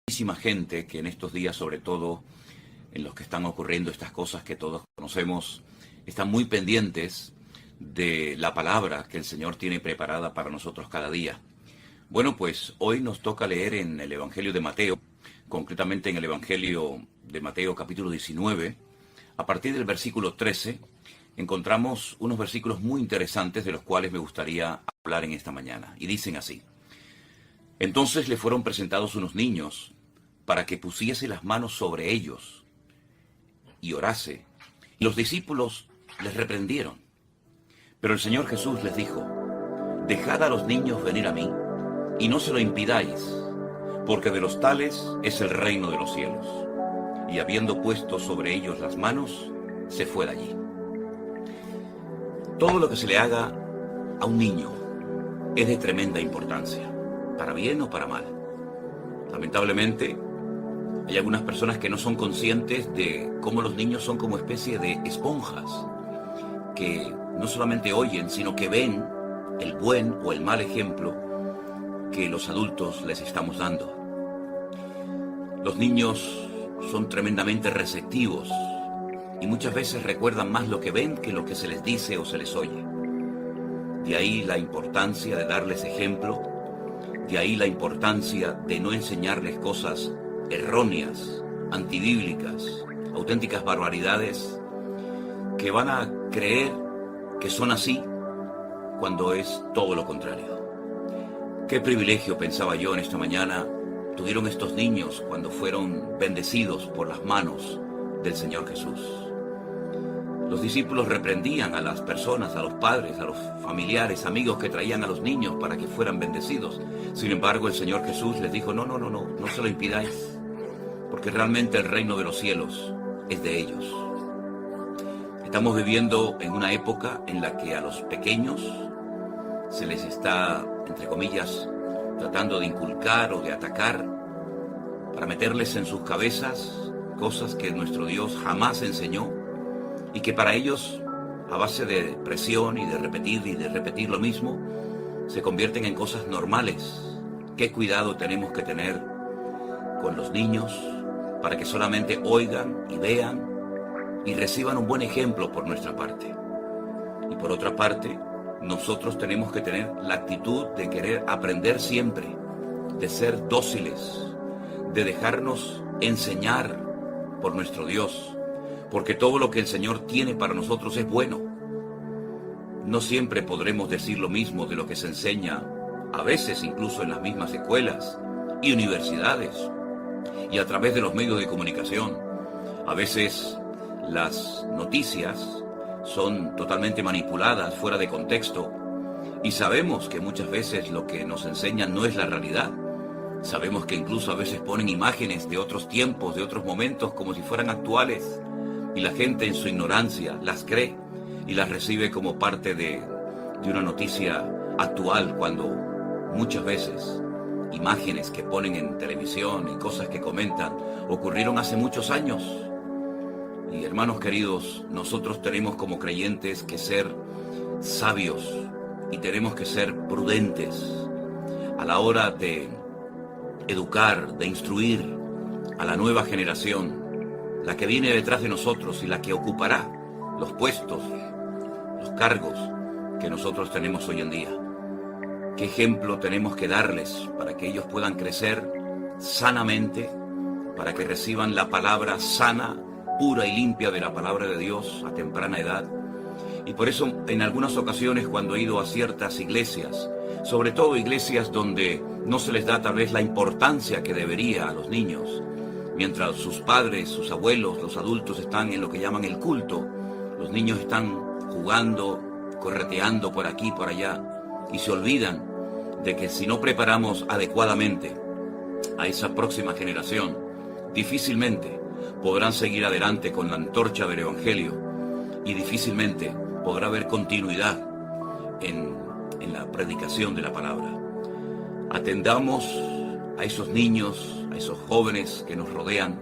muchísima gente que en estos días, sobre todo en los que están ocurriendo estas cosas que todos conocemos, están muy pendientes de la palabra que el Señor tiene preparada para nosotros cada día. Bueno, pues hoy nos toca leer en el Evangelio de Mateo, concretamente en el Evangelio de Mateo capítulo 19, a partir del versículo 13, encontramos unos versículos muy interesantes de los cuales me gustaría hablar en esta mañana. Y dicen así: Entonces le fueron presentados unos niños para que pusiese las manos sobre ellos y orase. Y los discípulos les reprendieron. Pero el Señor Jesús les dijo: Dejad a los niños venir a mí, y no se lo impidáis, porque de los tales es el reino de los cielos. Y habiendo puesto sobre ellos las manos, se fue de allí. Todo lo que se le haga a un niño es de tremenda importancia, para bien o para mal. Lamentablemente, hay algunas personas que no son conscientes de cómo los niños son como especie de esponjas, que no solamente oyen, sino que ven el buen o el mal ejemplo que los adultos les estamos dando. Los niños son tremendamente receptivos y muchas veces recuerdan más lo que ven que lo que se les dice o se les oye. De ahí la importancia de darles ejemplo, de ahí la importancia de no enseñarles cosas erróneas, antibíblicas, auténticas barbaridades que van a creer que son así cuando es todo lo contrario. Qué privilegio, pensaba yo en esta mañana, tuvieron estos niños cuando fueron bendecidos por las manos del Señor Jesús. Los discípulos reprendían a las personas, a los padres, a los familiares, amigos que traían a los niños para que fueran bendecidos. Sin embargo, el Señor Jesús les dijo: no se lo impidáis, porque realmente el reino de los cielos es de ellos. Estamos viviendo en una época en la que a los pequeños se les está, entre comillas, tratando de inculcar o de atacar para meterles en sus cabezas cosas que nuestro Dios jamás enseñó y que para ellos, a base de presión y de repetir lo mismo, se convierten en cosas normales. Qué cuidado tenemos que tener con los niños para que solamente oigan y vean y reciban un buen ejemplo por nuestra parte. Y por otra parte, nosotros tenemos que tener la actitud de querer aprender siempre, de ser dóciles, de dejarnos enseñar por nuestro Dios, porque todo lo que el Señor tiene para nosotros es bueno. No siempre podremos decir lo mismo de lo que se enseña, a veces incluso en las mismas escuelas y universidades, y a través de los medios de comunicación. A veces las noticias son totalmente manipuladas, fuera de contexto, y sabemos que muchas veces lo que nos enseñan no es la realidad. Sabemos que incluso a veces ponen imágenes de otros tiempos, de otros momentos, como si fueran actuales, y la gente en su ignorancia las cree y las recibe como parte de una noticia actual, cuando muchas veces imágenes que ponen en televisión y cosas que comentan ocurrieron hace muchos años. Y hermanos queridos, nosotros tenemos como creyentes que ser sabios y tenemos que ser prudentes a la hora de educar, de instruir a la nueva generación, la que viene detrás de nosotros y la que ocupará los puestos, los cargos que nosotros tenemos hoy en día. ¿Qué ejemplo tenemos que darles para que ellos puedan crecer sanamente, para que reciban la palabra sana, pura y limpia de la palabra de Dios a temprana edad? Y por eso en algunas ocasiones, cuando he ido a ciertas iglesias, sobre todo iglesias donde no se les da tal vez la importancia que debería a los niños, mientras sus padres, sus abuelos, los adultos están en lo que llaman el culto, los niños están jugando, correteando por aquí, por allá, y se olvidan de que si no preparamos adecuadamente a esa próxima generación, difícilmente podrán seguir adelante con la antorcha del Evangelio y difícilmente podrá haber continuidad en la predicación de la palabra. Atendamos a esos niños, a esos jóvenes que nos rodean,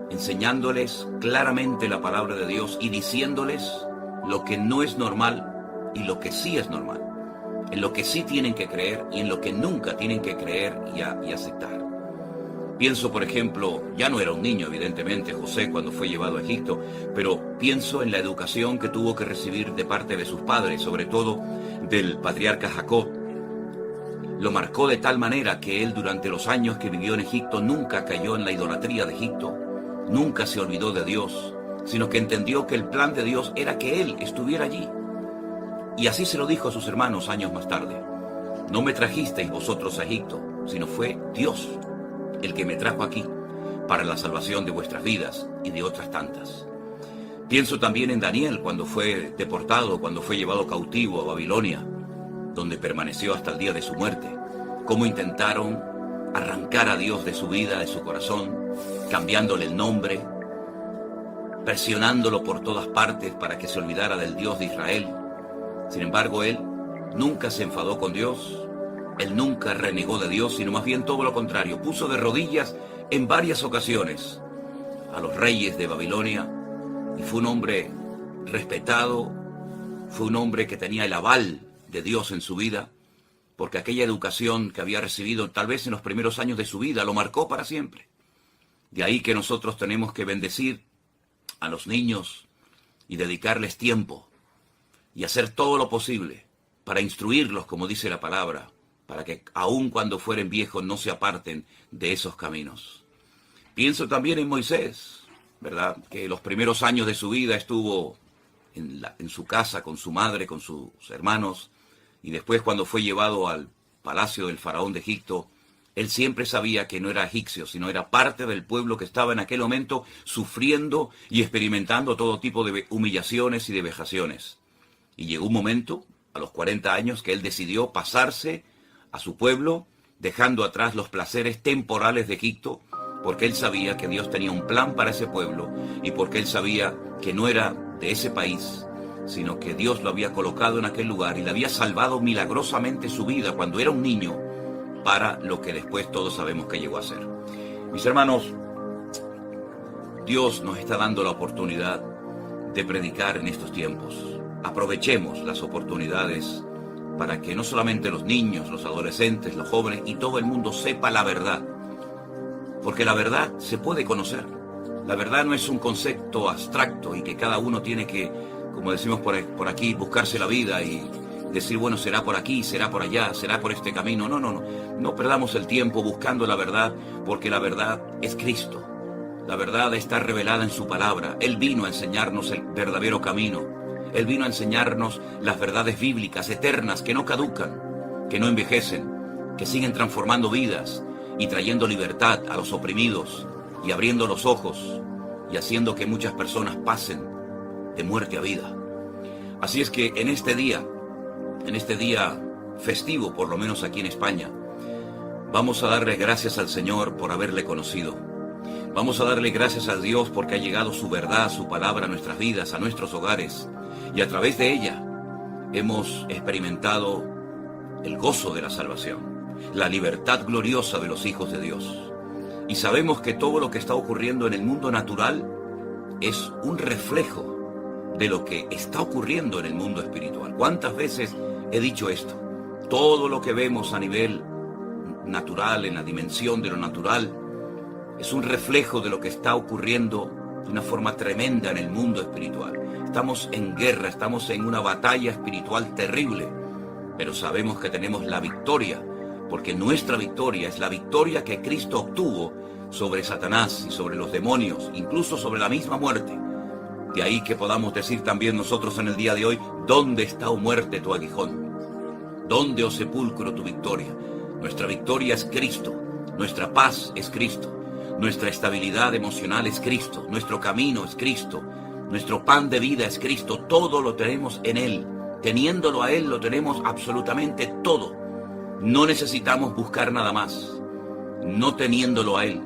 enseñándoles claramente la palabra de Dios y diciéndoles lo que no es normal y lo que sí es normal, en lo que sí tienen que creer y en lo que nunca tienen que creer y aceptar. Pienso, por ejemplo, ya no era un niño, evidentemente, José cuando fue llevado a Egipto, pero pienso en la educación que tuvo que recibir de parte de sus padres, sobre todo del patriarca Jacob. Lo marcó de tal manera que él, durante los años que vivió en Egipto, nunca cayó en la idolatría de Egipto, nunca se olvidó de Dios, sino que entendió que el plan de Dios era que él estuviera allí. Y así se lo dijo a sus hermanos años más tarde: no me trajisteis vosotros a Egipto, sino fue Dios el que me trajo aquí para la salvación de vuestras vidas y de otras tantas. Pienso también en Daniel cuando fue deportado, cuando fue llevado cautivo a Babilonia, donde permaneció hasta el día de su muerte. Cómo intentaron arrancar a Dios de su vida, de su corazón, cambiándole el nombre, presionándolo por todas partes para que se olvidara del Dios de Israel. Sin embargo, él nunca se enfadó con Dios, él nunca renegó de Dios, sino más bien todo lo contrario, puso de rodillas en varias ocasiones a los reyes de Babilonia, y fue un hombre respetado, fue un hombre que tenía el aval de Dios en su vida, porque aquella educación que había recibido tal vez en los primeros años de su vida lo marcó para siempre. De ahí que nosotros tenemos que bendecir a los niños y dedicarles tiempo y hacer todo lo posible para instruirlos, como dice la palabra, para que aun cuando fueren viejos no se aparten de esos caminos. Pienso también en Moisés, ¿verdad? Que los primeros años de su vida estuvo en su casa con su madre, con sus hermanos, y después cuando fue llevado al palacio del faraón de Egipto, él siempre sabía que no era egipcio, sino era parte del pueblo que estaba en aquel momento sufriendo y experimentando todo tipo de humillaciones y de vejaciones. Y llegó un momento, a los 40 años, que él decidió pasarse a su pueblo, dejando atrás los placeres temporales de Egipto, porque él sabía que Dios tenía un plan para ese pueblo y porque él sabía que no era de ese país, sino que Dios lo había colocado en aquel lugar y le había salvado milagrosamente su vida cuando era un niño para lo que después todos sabemos que llegó a ser. Mis hermanos, Dios nos está dando la oportunidad de predicar en estos tiempos. Aprovechemos las oportunidades para que no solamente los niños, los adolescentes, los jóvenes y todo el mundo sepa la verdad. Porque la verdad se puede conocer. La verdad no es un concepto abstracto y que cada uno tiene que, como decimos por aquí, buscarse la vida y decir, bueno, será por aquí, será por allá, será por este camino. No perdamos el tiempo buscando la verdad, porque la verdad es Cristo. La verdad está revelada en su palabra. Él vino a enseñarnos el verdadero camino. Él vino a enseñarnos las verdades bíblicas eternas que no caducan, que no envejecen, que siguen transformando vidas y trayendo libertad a los oprimidos y abriendo los ojos y haciendo que muchas personas pasen de muerte a vida. Así es que en este día festivo, por lo menos aquí en España, vamos a darle gracias al Señor por haberle conocido. Vamos a darle gracias a Dios porque ha llegado su verdad, su palabra a nuestras vidas, a nuestros hogares, y a través de ella hemos experimentado el gozo de la salvación, la libertad gloriosa de los hijos de Dios. Y sabemos que todo lo que está ocurriendo en el mundo natural es un reflejo de lo que está ocurriendo en el mundo espiritual. ¿Cuántas veces he dicho esto? Todo lo que vemos a nivel natural, en la dimensión de lo natural, es un reflejo de lo que está ocurriendo de una forma tremenda en el mundo espiritual. Estamos en guerra, estamos en una batalla espiritual terrible, pero sabemos que tenemos la victoria, porque nuestra victoria es la victoria que Cristo obtuvo sobre Satanás y sobre los demonios, incluso sobre la misma muerte. De ahí que podamos decir también nosotros en el día de hoy, ¿dónde está, oh muerte, tu aguijón? ¿Dónde, oh sepulcro, tu victoria? Nuestra victoria es Cristo, nuestra paz es Cristo, nuestra estabilidad emocional es Cristo, nuestro camino es Cristo, nuestro pan de vida es Cristo, todo lo tenemos en Él. Teniéndolo a Él lo tenemos absolutamente todo. No necesitamos buscar nada más. No teniéndolo a Él,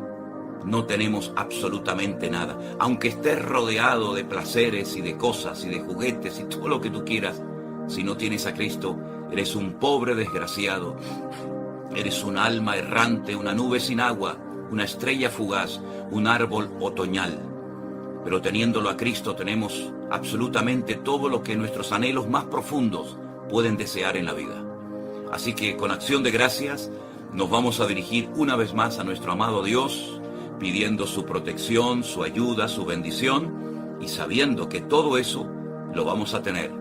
no tenemos absolutamente nada. Aunque estés rodeado de placeres y de cosas y de juguetes y todo lo que tú quieras, si no tienes a Cristo, eres un pobre desgraciado. Eres un alma errante, una nube sin agua, una estrella fugaz, un árbol otoñal. Pero teniéndolo a Cristo tenemos absolutamente todo lo que nuestros anhelos más profundos pueden desear en la vida. Así que con acción de gracias nos vamos a dirigir una vez más a nuestro amado Dios, pidiendo su protección, su ayuda, su bendición, y sabiendo que todo eso lo vamos a tener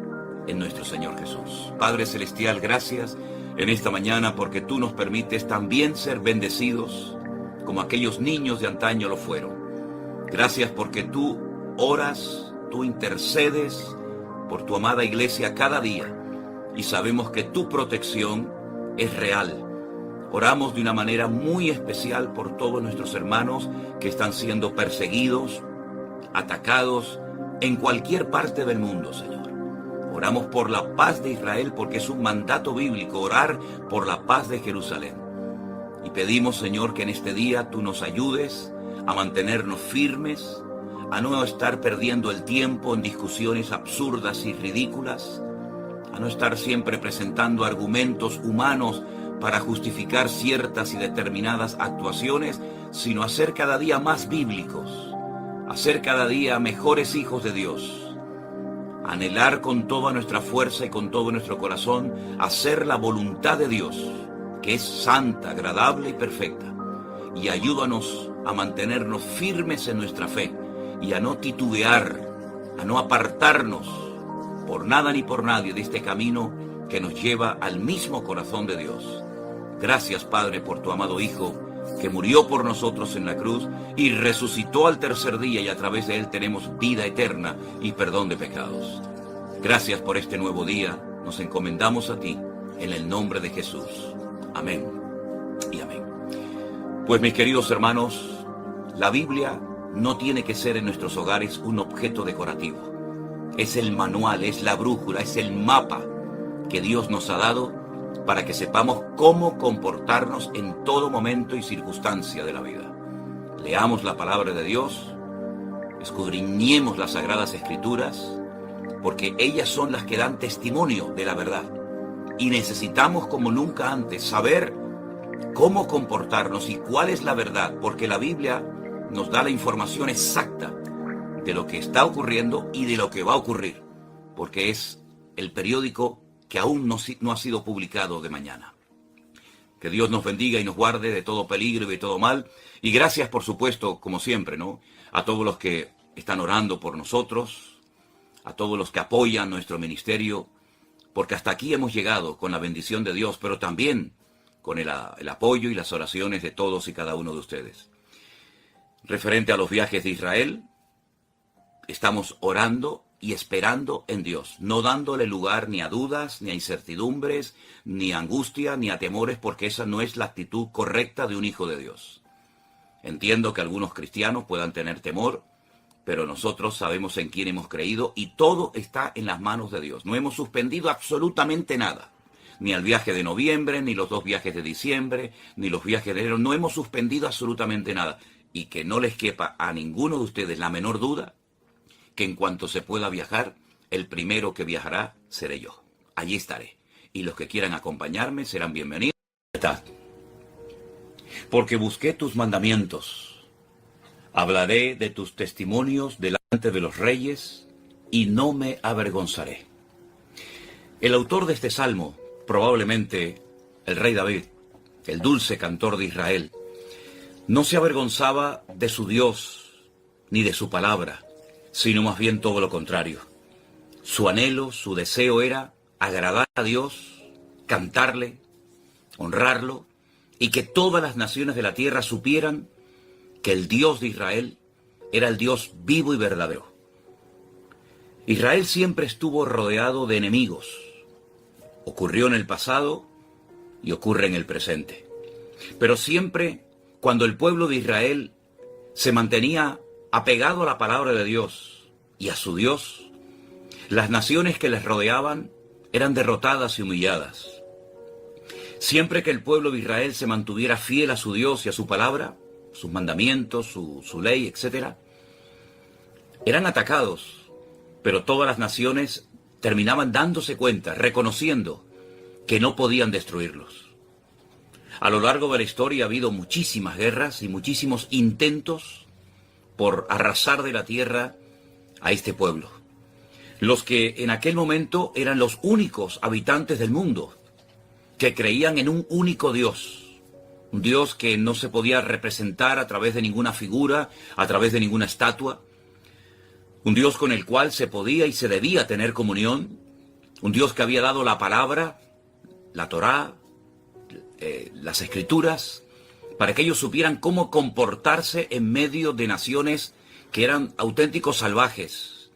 en nuestro Señor Jesús. Padre Celestial, gracias en esta mañana porque tú nos permites también ser bendecidos como aquellos niños de antaño lo fueron. Gracias porque tú oras, tú intercedes por tu amada iglesia cada día y sabemos que tu protección es real. Oramos de una manera muy especial por todos nuestros hermanos que están siendo perseguidos, atacados en cualquier parte del mundo, Señor. Oramos por la paz de Israel porque es un mandato bíblico orar por la paz de Jerusalén. Y pedimos, Señor, que en este día tú nos ayudes a mantenernos firmes, a no estar perdiendo el tiempo en discusiones absurdas y ridículas, a no estar siempre presentando argumentos humanos para justificar ciertas y determinadas actuaciones, sino a ser cada día más bíblicos, a ser cada día mejores hijos de Dios, anhelar con toda nuestra fuerza y con todo nuestro corazón hacer la voluntad de Dios, que es santa, agradable y perfecta. Y ayúdanos a mantenernos firmes en nuestra fe y a no titubear, a no apartarnos por nada ni por nadie de este camino que nos lleva al mismo corazón de Dios. Gracias, Padre, por tu amado Hijo, que murió por nosotros en la cruz y resucitó al tercer día, y a través de él tenemos vida eterna y perdón de pecados. Gracias por este nuevo día, nos encomendamos a ti, en el nombre de Jesús. Amén y amén. Pues mis queridos hermanos, la Biblia no tiene que ser en nuestros hogares un objeto decorativo. Es el manual, es la brújula, es el mapa que Dios nos ha dado para que sepamos cómo comportarnos en todo momento y circunstancia de la vida. Leamos la palabra de Dios, escudriñemos las Sagradas Escrituras, porque ellas son las que dan testimonio de la verdad. Y necesitamos como nunca antes saber cómo comportarnos y cuál es la verdad, porque la Biblia nos da la información exacta de lo que está ocurriendo y de lo que va a ocurrir, porque es el periódico que aún no ha sido publicado de mañana. Que Dios nos bendiga y nos guarde de todo peligro y de todo mal. Y gracias, por supuesto, como siempre, ¿no?, a todos los que están orando por nosotros, a todos los que apoyan nuestro ministerio, porque hasta aquí hemos llegado con la bendición de Dios, pero también con el apoyo y las oraciones de todos y cada uno de ustedes. Referente a los viajes de Israel, estamos orando y esperando en Dios, no dándole lugar ni a dudas, ni a incertidumbres, ni a angustia, ni a temores, porque esa no es la actitud correcta de un hijo de Dios. Entiendo que algunos cristianos puedan tener temor, pero nosotros sabemos en quién hemos creído y todo está en las manos de Dios. No hemos suspendido absolutamente nada, ni el viaje de noviembre, ni los 2 viajes de diciembre, ni los viajes de enero. No hemos suspendido absolutamente nada. Y que no les quepa a ninguno de ustedes la menor duda que en cuanto se pueda viajar, el primero que viajará seré yo. Allí estaré. Y los que quieran acompañarme serán bienvenidos. Porque busqué tus mandamientos. Hablaré de tus testimonios delante de los reyes y no me avergonzaré. El autor de este salmo, probablemente el rey David, el dulce cantor de Israel, no se avergonzaba de su Dios ni de su palabra, sino más bien todo lo contrario. Su anhelo, su deseo era agradar a Dios, cantarle, honrarlo, y que todas las naciones de la tierra supieran que el Dios de Israel era el Dios vivo y verdadero. Israel siempre estuvo rodeado de enemigos. Ocurrió en el pasado y ocurre en el presente. Pero siempre, cuando el pueblo de Israel se mantenía apegado a la palabra de Dios y a su Dios, las naciones que les rodeaban eran derrotadas y humilladas. Siempre que el pueblo de Israel se mantuviera fiel a su Dios y a su palabra, sus mandamientos, su ley, etc., eran atacados, pero todas las naciones terminaban dándose cuenta, reconociendo que no podían destruirlos. A lo largo de la historia ha habido muchísimas guerras y muchísimos intentos por arrasar de la tierra a este pueblo. Los que en aquel momento eran los únicos habitantes del mundo, que creían en un único Dios, un Dios que no se podía representar a través de ninguna figura, a través de ninguna estatua, un Dios con el cual se podía y se debía tener comunión, un Dios que había dado la palabra, la Torá, las Escrituras, para que ellos supieran cómo comportarse en medio de naciones que eran auténticos salvajes,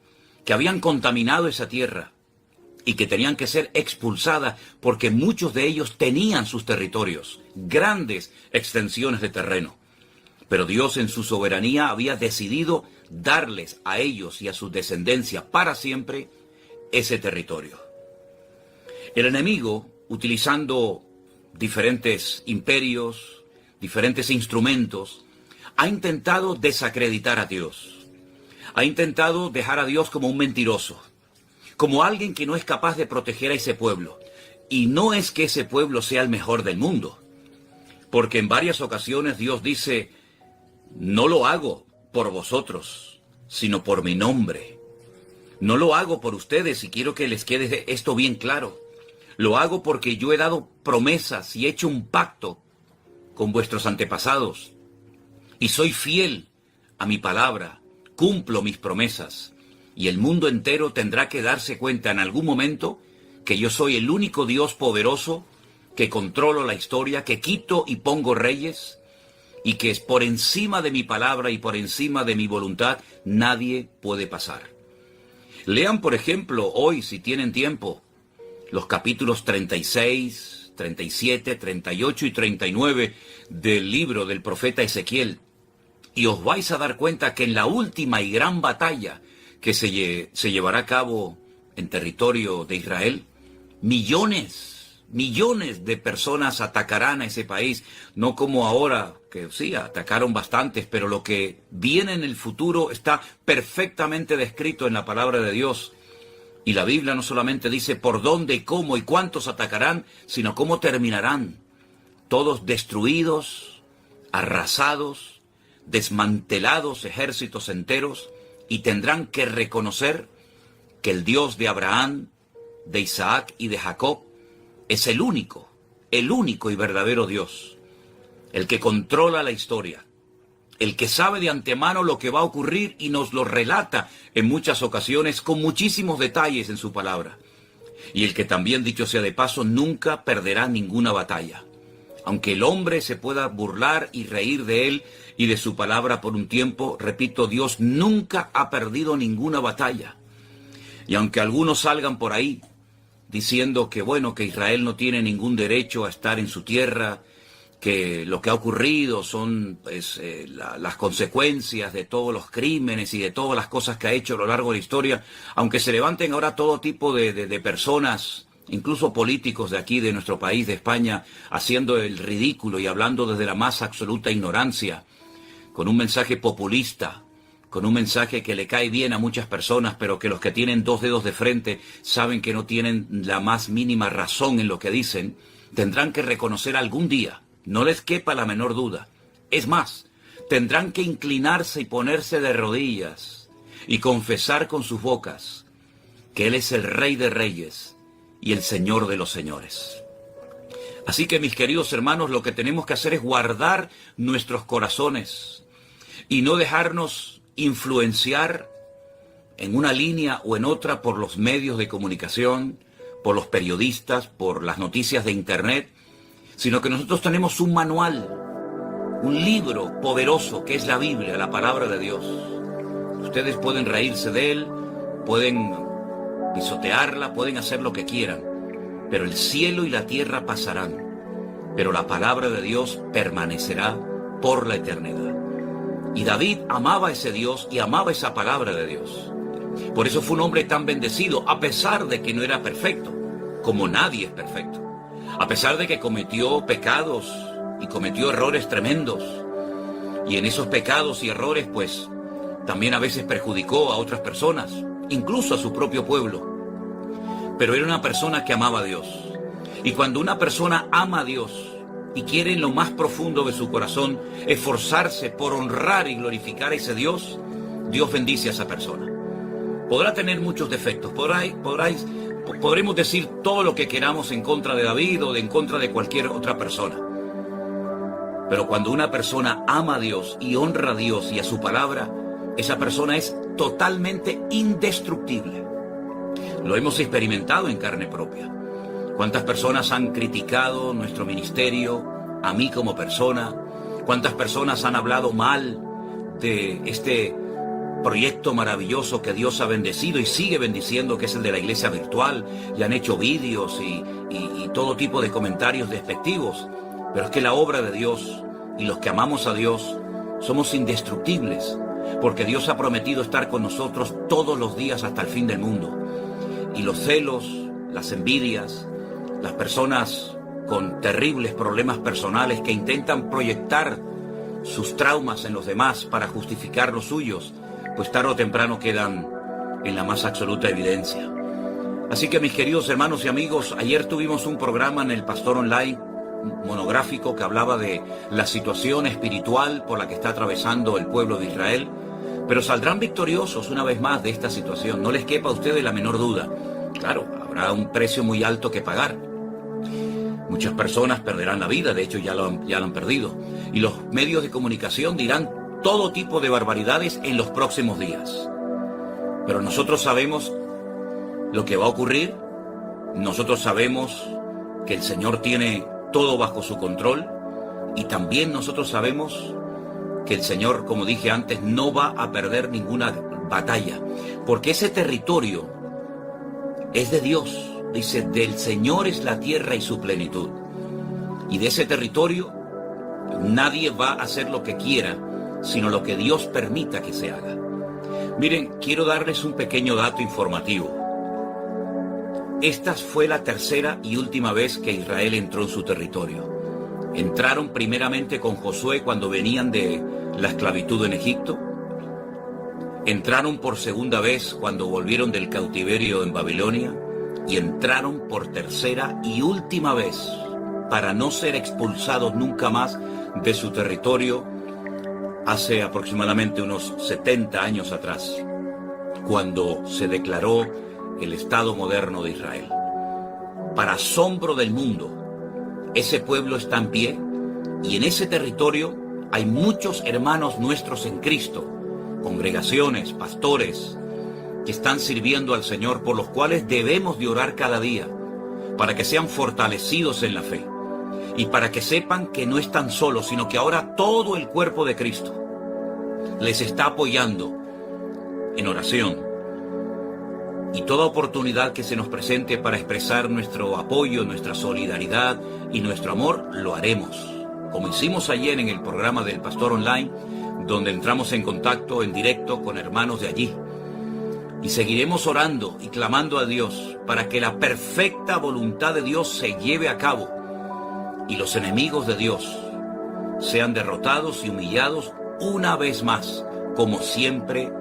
que habían contaminado esa tierra y que tenían que ser expulsadas porque muchos de ellos tenían sus territorios, grandes extensiones de terreno. Pero Dios en su soberanía había decidido darles a ellos y a su descendencia para siempre ese territorio. El enemigo, utilizando diferentes imperios, diferentes instrumentos, ha intentado desacreditar a Dios. Ha intentado dejar a Dios como un mentiroso, como alguien que no es capaz de proteger a ese pueblo. Y no es que ese pueblo sea el mejor del mundo, porque en varias ocasiones Dios dice: no lo hago por vosotros, sino por mi nombre. No lo hago por ustedes, y quiero que les quede esto bien claro. Lo hago porque yo he dado promesas y he hecho un pacto con vuestros antepasados. Y soy fiel a mi palabra, cumplo mis promesas. Y el mundo entero tendrá que darse cuenta en algún momento que yo soy el único Dios poderoso, que controlo la historia, que quito y pongo reyes, y que es por encima de mi palabra y por encima de mi voluntad nadie puede pasar. Lean, por ejemplo, hoy, si tienen tiempo, los capítulos 36, 37, 38 y 39 del libro del profeta Ezequiel, y os vais a dar cuenta que en la última y gran batalla que se llevará a cabo en territorio de Israel, millones de personas atacarán a ese país, no como ahora, que sí, atacaron bastantes, pero lo que viene en el futuro está perfectamente descrito en la palabra de Dios. Y la Biblia no solamente dice por dónde, cómo y cuántos atacarán, sino cómo terminarán. Todos destruidos, arrasados, desmantelados ejércitos enteros, y tendrán que reconocer que el Dios de Abraham, de Isaac y de Jacob es el único y verdadero Dios, el que controla la historia, el que sabe de antemano lo que va a ocurrir y nos lo relata en muchas ocasiones con muchísimos detalles en su palabra. Y el que también, dicho sea de paso, nunca perderá ninguna batalla. Aunque el hombre se pueda burlar y reír de él y de su palabra por un tiempo, repito, Dios nunca ha perdido ninguna batalla. Y aunque algunos salgan por ahí diciendo que bueno, que Israel no tiene ningún derecho a estar en su tierra, que lo que ha ocurrido son las consecuencias de todos los crímenes y de todas las cosas que ha hecho a lo largo de la historia, aunque se levanten ahora todo tipo de personas, incluso políticos de aquí, de nuestro país, de España, haciendo el ridículo y hablando desde la más absoluta ignorancia, con un mensaje populista, con un mensaje que le cae bien a muchas personas, pero que los que tienen dos dedos de frente saben que no tienen la más mínima razón en lo que dicen, tendrán que reconocer algún día, no les quepa la menor duda. Es más, tendrán que inclinarse y ponerse de rodillas y confesar con sus bocas que Él es el Rey de Reyes y el Señor de los Señores. Así que, mis queridos hermanos, lo que tenemos que hacer es guardar nuestros corazones y no dejarnos influenciar en una línea o en otra por los medios de comunicación, por los periodistas, por las noticias de internet, sino que nosotros tenemos un manual, un libro poderoso que es la Biblia, la palabra de Dios. Ustedes pueden reírse de él, pueden pisotearla, pueden hacer lo que quieran, pero el cielo y la tierra pasarán, pero la palabra de Dios permanecerá por la eternidad. Y David amaba a ese Dios y amaba esa palabra de Dios. Por eso fue un hombre tan bendecido, a pesar de que no era perfecto, como nadie es perfecto. A pesar de que cometió pecados y cometió errores tremendos. Y en esos pecados y errores, pues, también a veces perjudicó a otras personas, incluso a su propio pueblo. Pero era una persona que amaba a Dios. Y cuando una persona ama a Dios y quiere en lo más profundo de su corazón esforzarse por honrar y glorificar a ese Dios, Dios bendice a esa persona. Podrá tener muchos defectos, podremos decir todo lo que queramos en contra de David o en contra de cualquier otra persona. Pero cuando una persona ama a Dios y honra a Dios y a su palabra, esa persona es totalmente indestructible. Lo hemos experimentado en carne propia. ¿Cuántas personas han criticado nuestro ministerio, a mí como persona? ¿Cuántas personas han hablado mal de este proyecto maravilloso que Dios ha bendecido y sigue bendiciendo, que es el de la iglesia virtual? Y han hecho vídeos y todo tipo de comentarios despectivos. Pero es que la obra de Dios y los que amamos a Dios somos indestructibles, porque Dios ha prometido estar con nosotros todos los días hasta el fin del mundo. Y los celos, las envidias, las personas con terribles problemas personales que intentan proyectar sus traumas en los demás para justificar los suyos, pues tarde o temprano quedan en la más absoluta evidencia. Así que, mis queridos hermanos y amigos, ayer tuvimos un programa en el Pastor Online monográfico que hablaba de la situación espiritual por la que está atravesando el pueblo de Israel, pero saldrán victoriosos una vez más de esta situación, no les quepa a ustedes la menor duda. Claro, habrá un precio muy alto que pagar. Muchas personas perderán la vida, de hecho ya lo han perdido, y los medios de comunicación dirán todo tipo de barbaridades en los próximos días. Pero nosotros sabemos lo que va a ocurrir, nosotros sabemos que el Señor tiene todo bajo su control, y también nosotros sabemos que el Señor, como dije antes, no va a perder ninguna batalla, porque ese territorio es de Dios. Dice, del Señor es la tierra y su plenitud. Y de ese territorio nadie va a hacer lo que quiera, sino lo que Dios permita que se haga. Miren, quiero darles un pequeño dato informativo. Esta fue la tercera y última vez que Israel entró en su territorio. Entraron primeramente con Josué cuando venían de la esclavitud en Egipto. Entraron por segunda vez cuando volvieron del cautiverio en Babilonia. Y entraron por tercera y última vez para no ser expulsados nunca más de su territorio hace aproximadamente unos 70 años atrás, cuando se declaró el Estado moderno de Israel. Para asombro del mundo, ese pueblo está en pie y en ese territorio hay muchos hermanos nuestros en Cristo, congregaciones, pastores, que están sirviendo al Señor, por los cuales debemos de orar cada día, para que sean fortalecidos en la fe, y para que sepan que no están solos, sino que ahora todo el cuerpo de Cristo les está apoyando en oración. Y toda oportunidad que se nos presente para expresar nuestro apoyo, nuestra solidaridad y nuestro amor, lo haremos, como hicimos ayer en el programa del Pastor Online, donde entramos en contacto en directo con hermanos de allí. Y seguiremos orando y clamando a Dios para que la perfecta voluntad de Dios se lleve a cabo y los enemigos de Dios sean derrotados y humillados una vez más, como siempre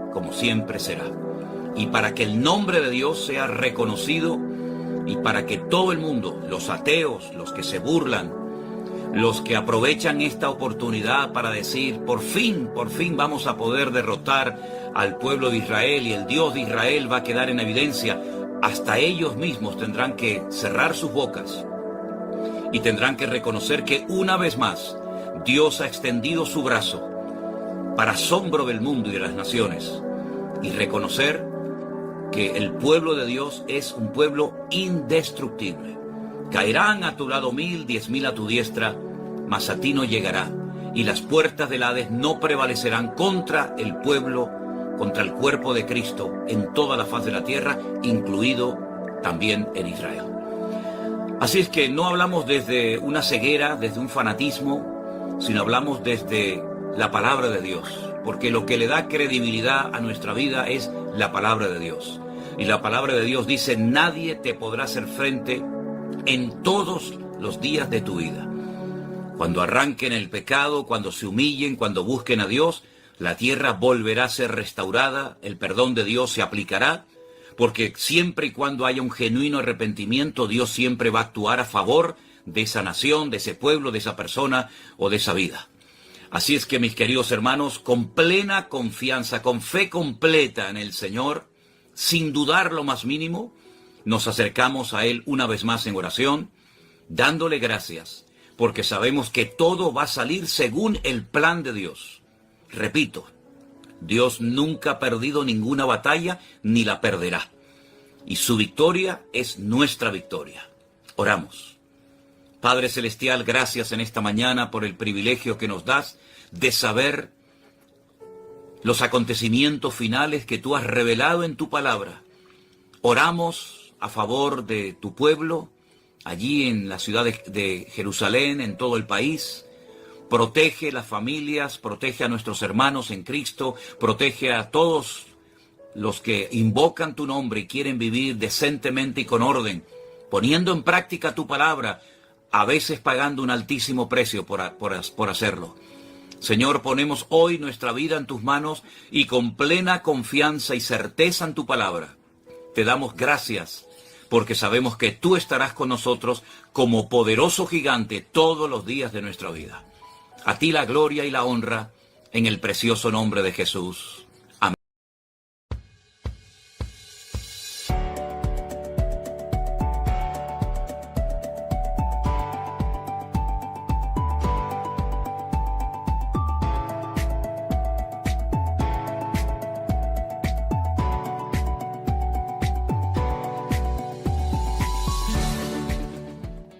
será. Y para que el nombre de Dios sea reconocido y para que todo el mundo, los ateos, los que se burlan, los que aprovechan esta oportunidad para decir, por fin vamos a poder derrotar al pueblo de Israel y el Dios de Israel va a quedar en evidencia, hasta ellos mismos tendrán que cerrar sus bocas y tendrán que reconocer que una vez más Dios ha extendido su brazo para asombro del mundo y de las naciones, y reconocer que el pueblo de Dios es un pueblo indestructible. Caerán a tu lado 1000, 10.000 a tu diestra, mas a ti no llegará, y las puertas del Hades no prevalecerán contra el pueblo, contra el cuerpo de Cristo en toda la faz de la tierra, incluido también en Israel. Así es que no hablamos desde una ceguera, desde un fanatismo, sino hablamos desde la palabra de Dios, porque lo que le da credibilidad a nuestra vida es la palabra de Dios. Y la palabra de Dios dice, nadie te podrá hacer frente en todos los días de tu vida. Cuando arranquen el pecado, cuando se humillen, cuando busquen a Dios, la tierra volverá a ser restaurada, el perdón de Dios se aplicará, porque siempre y cuando haya un genuino arrepentimiento, Dios siempre va a actuar a favor de esa nación, de ese pueblo, de esa persona o de esa vida. Así es que, mis queridos hermanos, con plena confianza, con fe completa en el Señor, sin dudar lo más mínimo, nos acercamos a Él una vez más en oración, dándole gracias porque sabemos que todo va a salir según el plan de Dios. Repito, Dios nunca ha perdido ninguna batalla ni la perderá. Y su victoria es nuestra victoria. Oramos. Padre Celestial, gracias en esta mañana por el privilegio que nos das de saber los acontecimientos finales que tú has revelado en tu palabra. Oramos a favor de tu pueblo, allí en la ciudad de Jerusalén, en todo el país. Protege las familias, protege a nuestros hermanos en Cristo, protege a todos los que invocan tu nombre y quieren vivir decentemente y con orden, poniendo en práctica tu palabra, a veces pagando un altísimo precio por hacerlo. Señor, ponemos hoy nuestra vida en tus manos y con plena confianza y certeza en tu palabra. Te damos gracias porque sabemos que tú estarás con nosotros como poderoso gigante todos los días de nuestra vida. A ti la gloria y la honra en el precioso nombre de Jesús. Amén.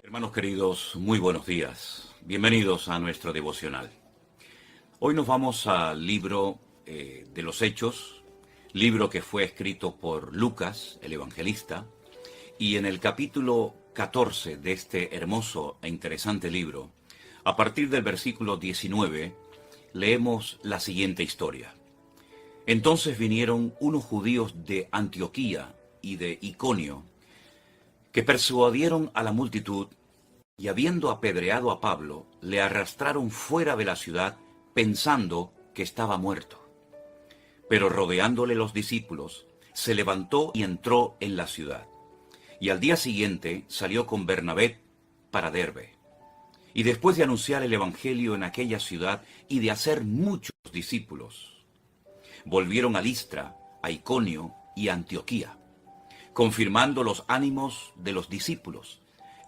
Hermanos queridos, muy buenos días. Bienvenidos a nuestro devocional. Hoy nos vamos al libro de los Hechos, libro que fue escrito por Lucas, el evangelista, y en el capítulo 14 de este hermoso e interesante libro, a partir del versículo 19, leemos la siguiente historia. Entonces vinieron unos judíos de Antioquía y de Iconio, que persuadieron a la multitud, y habiendo apedreado a Pablo, le arrastraron fuera de la ciudad, pensando que estaba muerto. Pero rodeándole los discípulos, se levantó y entró en la ciudad. Y al día siguiente salió con Bernabé para Derbe. Y después de anunciar el evangelio en aquella ciudad y de hacer muchos discípulos, volvieron a Listra, a Iconio y a Antioquía, confirmando los ánimos de los discípulos,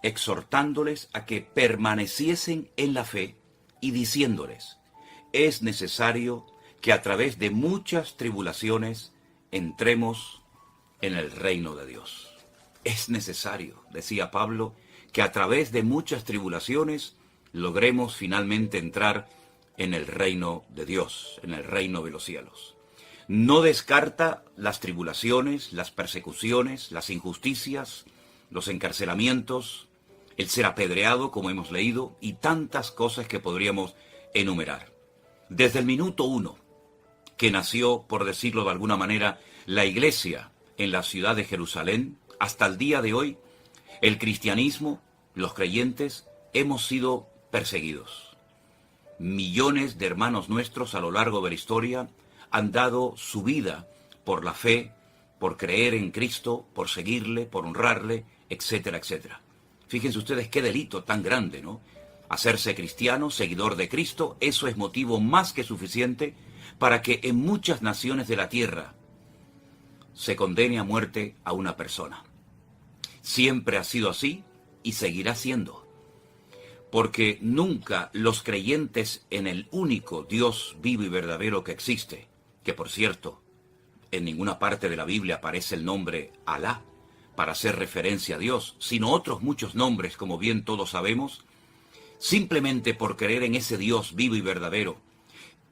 exhortándoles a que permaneciesen en la fe y diciéndoles: es necesario que a través de muchas tribulaciones entremos en el reino de Dios. Es necesario, decía Pablo, que a través de muchas tribulaciones logremos finalmente entrar en el reino de Dios, en el reino de los cielos. No descarta las tribulaciones, las persecuciones, las injusticias, los encarcelamientos, el ser apedreado, como hemos leído, y tantas cosas que podríamos enumerar. Desde el minuto 1, que nació, por decirlo de alguna manera, la iglesia en la ciudad de Jerusalén, hasta el día de hoy, el cristianismo, los creyentes, hemos sido perseguidos. Millones de hermanos nuestros a lo largo de la historia han dado su vida por la fe, por creer en Cristo, por seguirle, por honrarle, etcétera, etcétera. Fíjense ustedes qué delito tan grande, ¿no? Hacerse cristiano, seguidor de Cristo, eso es motivo más que suficiente para que en muchas naciones de la tierra se condene a muerte a una persona. Siempre ha sido así y seguirá siendo. Porque nunca los creyentes en el único Dios vivo y verdadero que existe, que por cierto, en ninguna parte de la Biblia aparece el nombre Alá para hacer referencia a Dios, sino otros muchos nombres, como bien todos sabemos, simplemente por creer en ese Dios vivo y verdadero,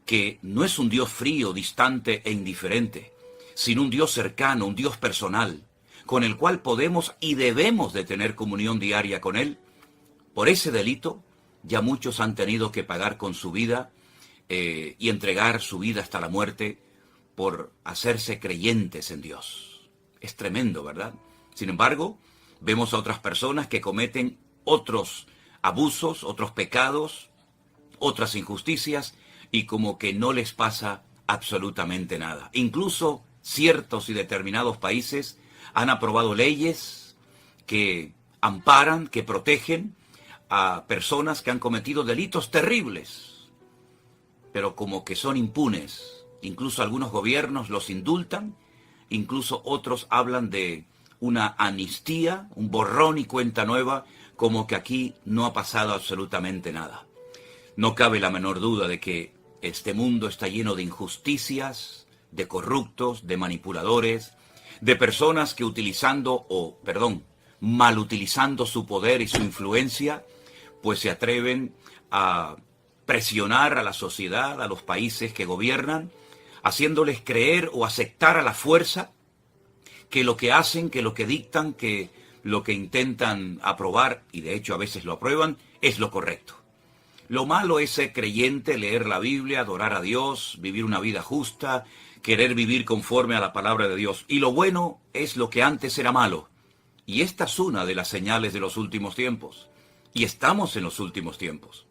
que no es un Dios frío, distante e indiferente, sino un Dios cercano, un Dios personal, con el cual podemos y debemos de tener comunión diaria con Él. Por ese delito, ya muchos han tenido que pagar con su vida y entregar su vida hasta la muerte por hacerse creyentes en Dios. Es tremendo, ¿verdad? Sin embargo, vemos a otras personas que cometen otros abusos, otros pecados, otras injusticias, y como que no les pasa absolutamente nada. Incluso ciertos y determinados países han aprobado leyes que amparan, que protegen a personas que han cometido delitos terribles, pero como que son impunes. Incluso algunos gobiernos los indultan, incluso otros hablan de una amnistía, un borrón y cuenta nueva, como que aquí no ha pasado absolutamente nada. No cabe la menor duda de que este mundo está lleno de injusticias, de corruptos, de manipuladores, de personas que mal utilizando su poder y su influencia, pues se atreven a presionar a la sociedad, a los países que gobiernan, haciéndoles creer o aceptar a la fuerza que lo que hacen, que lo que dictan, que lo que intentan aprobar, y de hecho a veces lo aprueban, es lo correcto. Lo malo es ser creyente, leer la Biblia, adorar a Dios, vivir una vida justa, querer vivir conforme a la palabra de Dios. Y lo bueno es lo que antes era malo. Y esta es una de las señales de los últimos tiempos. Y estamos en los últimos tiempos.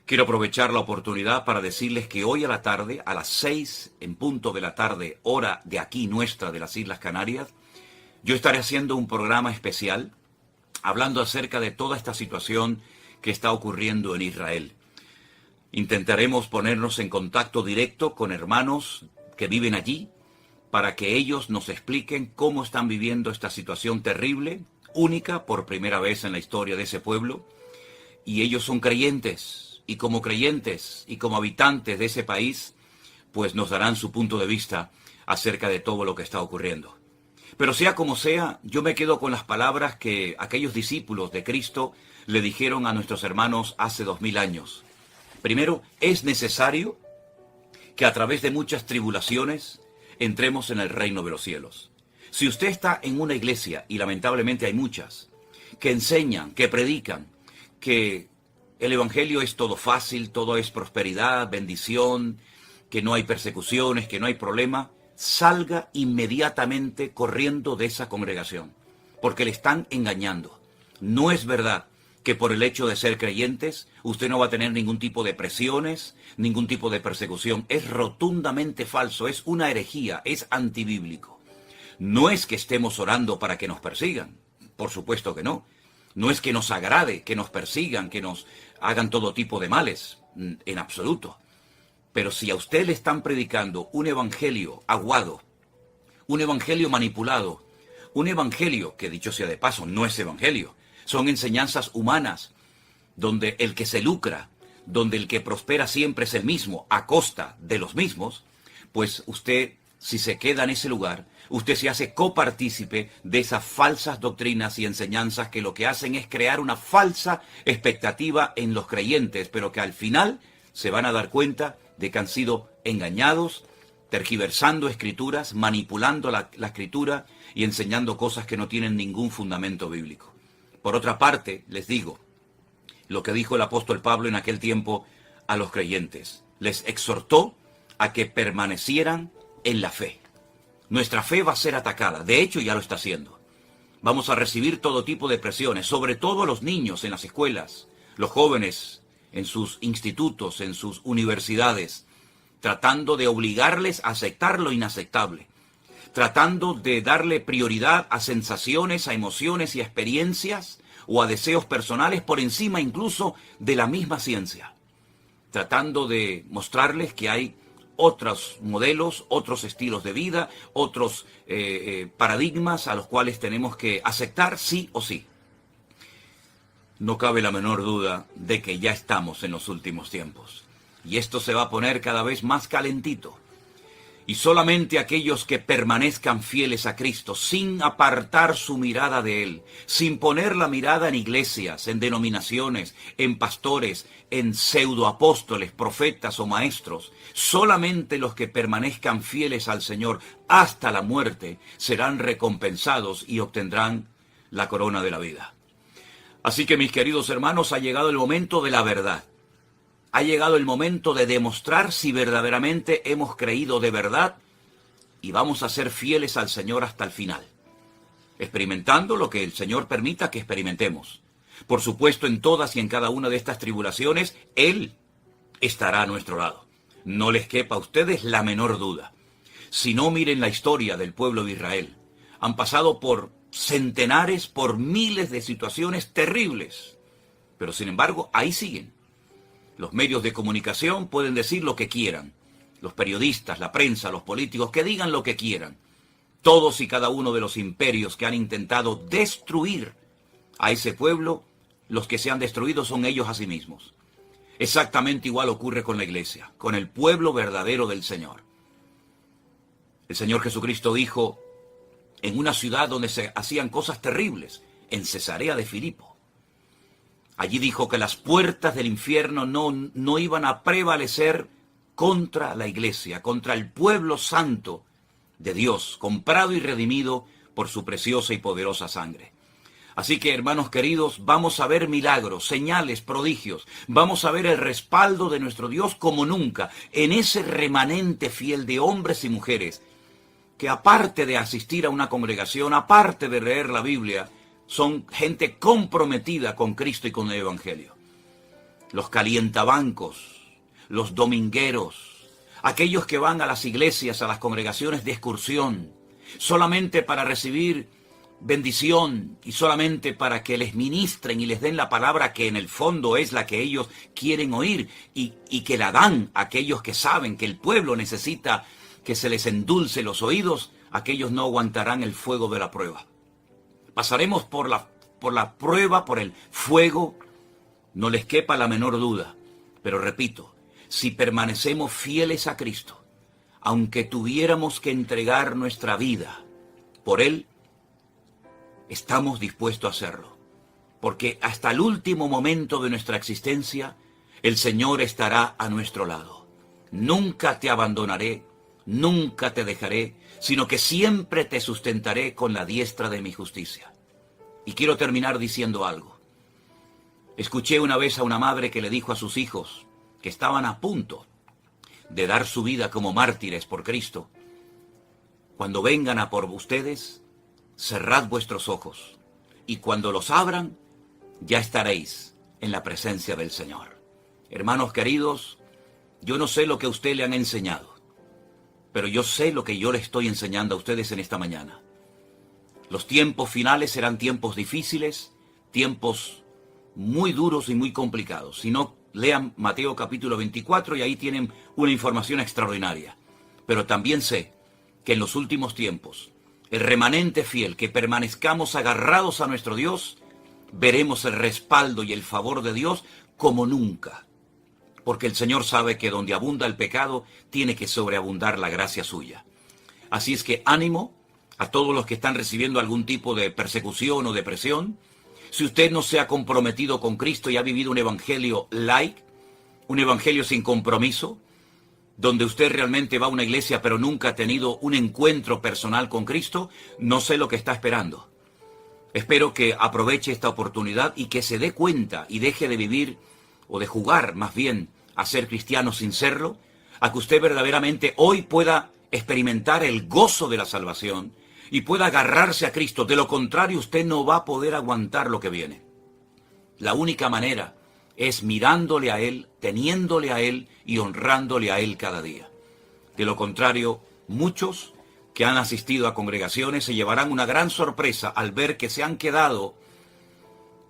Quiero aprovechar la oportunidad para decirles que hoy a la tarde, a las 6 en punto de la tarde, hora de aquí nuestra, de las Islas Canarias, yo estaré haciendo un programa especial hablando acerca de toda esta situación que está ocurriendo en Israel. Intentaremos ponernos en contacto directo con hermanos que viven allí para que ellos nos expliquen cómo están viviendo esta situación terrible, única por primera vez en la historia de ese pueblo. Y ellos son creyentes, y como habitantes de ese país, pues nos darán su punto de vista acerca de todo lo que está ocurriendo. Pero sea como sea, yo me quedo con las palabras que aquellos discípulos de Cristo le dijeron a nuestros hermanos hace 2000 años. Primero, es necesario que a través de muchas tribulaciones entremos en el reino de los cielos. Si usted está en una iglesia, y lamentablemente hay muchas, que enseñan, que predican, que el evangelio es todo fácil, todo es prosperidad, bendición, que no hay persecuciones, que no hay problema, salga inmediatamente corriendo de esa congregación, porque le están engañando. No es verdad que por el hecho de ser creyentes usted no va a tener ningún tipo de presiones, ningún tipo de persecución. Es rotundamente falso, es una herejía, es antibíblico. No es que estemos orando para que nos persigan, por supuesto que no. No es que nos agrade que nos persigan, que nos hagan todo tipo de males, en absoluto. Pero si a usted le están predicando un evangelio aguado, un evangelio manipulado, un evangelio que, dicho sea de paso, no es evangelio, son enseñanzas humanas, donde el que se lucra, donde el que prospera siempre es el mismo, a costa de los mismos, pues usted, si se queda en ese lugar, usted se hace copartícipe de esas falsas doctrinas y enseñanzas que lo que hacen es crear una falsa expectativa en los creyentes, pero que al final se van a dar cuenta de que han sido engañados, tergiversando escrituras, manipulando la escritura y enseñando cosas que no tienen ningún fundamento bíblico. Por otra parte, les digo, lo que dijo el apóstol Pablo en aquel tiempo a los creyentes. Les exhortó a que permanecieran en la fe. Nuestra fe va a ser atacada, de hecho ya lo está haciendo. Vamos a recibir todo tipo de presiones, sobre todo los niños en las escuelas, los jóvenes en sus institutos, en sus universidades, tratando de obligarles a aceptar lo inaceptable, tratando de darle prioridad a sensaciones, a emociones y a experiencias o a deseos personales por encima incluso de la misma ciencia, tratando de mostrarles que hay otros modelos, otros estilos de vida, otros paradigmas a los cuales tenemos que aceptar sí o sí. No cabe la menor duda de que ya estamos en los últimos tiempos. Y esto se va a poner cada vez más calentito. Y solamente aquellos que permanezcan fieles a Cristo, sin apartar su mirada de Él, sin poner la mirada en iglesias, en denominaciones, en pastores, en pseudoapóstoles, profetas o maestros, solamente los que permanezcan fieles al Señor hasta la muerte serán recompensados y obtendrán la corona de la vida. Así que, mis queridos hermanos, ha llegado el momento de la verdad. Ha llegado el momento de demostrar si verdaderamente hemos creído de verdad y vamos a ser fieles al Señor hasta el final, experimentando lo que el Señor permita que experimentemos. Por supuesto, en todas y en cada una de estas tribulaciones, Él estará a nuestro lado. No les quepa a ustedes la menor duda. Si no, miren la historia del pueblo de Israel. Han pasado por centenares, por miles de situaciones terribles, pero sin embargo, ahí siguen. Los medios de comunicación pueden decir lo que quieran. Los periodistas, la prensa, los políticos, que digan lo que quieran. Todos y cada uno de los imperios que han intentado destruir a ese pueblo los que se han destruido son ellos a sí mismos. Exactamente igual ocurre con la iglesia, con el pueblo verdadero del Señor. El Señor Jesucristo dijo en una ciudad donde se hacían cosas terribles, en Cesarea de Filipo. Allí dijo que las puertas del infierno no iban a prevalecer contra la iglesia, contra el pueblo santo de Dios, comprado y redimido por su preciosa y poderosa sangre. Así que, hermanos queridos, vamos a ver milagros, señales, prodigios. Vamos a ver el respaldo de nuestro Dios como nunca en ese remanente fiel de hombres y mujeres que, aparte de asistir a una congregación, aparte de leer la Biblia, son gente comprometida con Cristo y con el Evangelio. Los calientabancos, los domingueros, aquellos que van a las iglesias, a las congregaciones de excursión, solamente para recibir bendición y solamente para que les ministren y les den la palabra que en el fondo es la que ellos quieren oír y que la dan a aquellos que saben que el pueblo necesita que se les endulce los oídos, aquellos no aguantarán el fuego de la prueba. Pasaremos por la prueba, por el fuego, no les quepa la menor duda. Pero repito, si permanecemos fieles a Cristo, aunque tuviéramos que entregar nuestra vida por Él, estamos dispuestos a hacerlo. Porque hasta el último momento de nuestra existencia, el Señor estará a nuestro lado. Nunca te abandonaré, nunca te dejaré, sino que siempre te sustentaré con la diestra de mi justicia. Y quiero terminar diciendo algo. Escuché una vez a una madre que le dijo a sus hijos, que estaban a punto de dar su vida como mártires por Cristo: cuando vengan a por ustedes, cerrad vuestros ojos, y cuando los abran, ya estaréis en la presencia del Señor. Hermanos queridos, yo no sé lo que a usted le han enseñado, pero yo sé lo que yo le estoy enseñando a ustedes en esta mañana. Los tiempos finales serán tiempos difíciles, tiempos muy duros y muy complicados. Si no, lean Mateo capítulo 24 y ahí tienen una información extraordinaria. Pero también sé que en los últimos tiempos, el remanente fiel, que permanezcamos agarrados a nuestro Dios, veremos el respaldo y el favor de Dios como nunca. Porque el Señor sabe que donde abunda el pecado, tiene que sobreabundar la gracia suya. Así es que ánimo a todos los que están recibiendo algún tipo de persecución o depresión. Si usted no se ha comprometido con Cristo y ha vivido un evangelio light, un evangelio sin compromiso, donde usted realmente va a una iglesia pero nunca ha tenido un encuentro personal con Cristo, no sé lo que está esperando. Espero que aproveche esta oportunidad y que se dé cuenta y deje de vivir, o de jugar más bien, a ser cristiano sin serlo, a que usted verdaderamente hoy pueda experimentar el gozo de la salvación y pueda agarrarse a Cristo. De lo contrario, usted no va a poder aguantar lo que viene. La única manera es mirándole a Él, teniéndole a Él y honrándole a Él cada día. De lo contrario, muchos que han asistido a congregaciones se llevarán una gran sorpresa al ver que se han quedado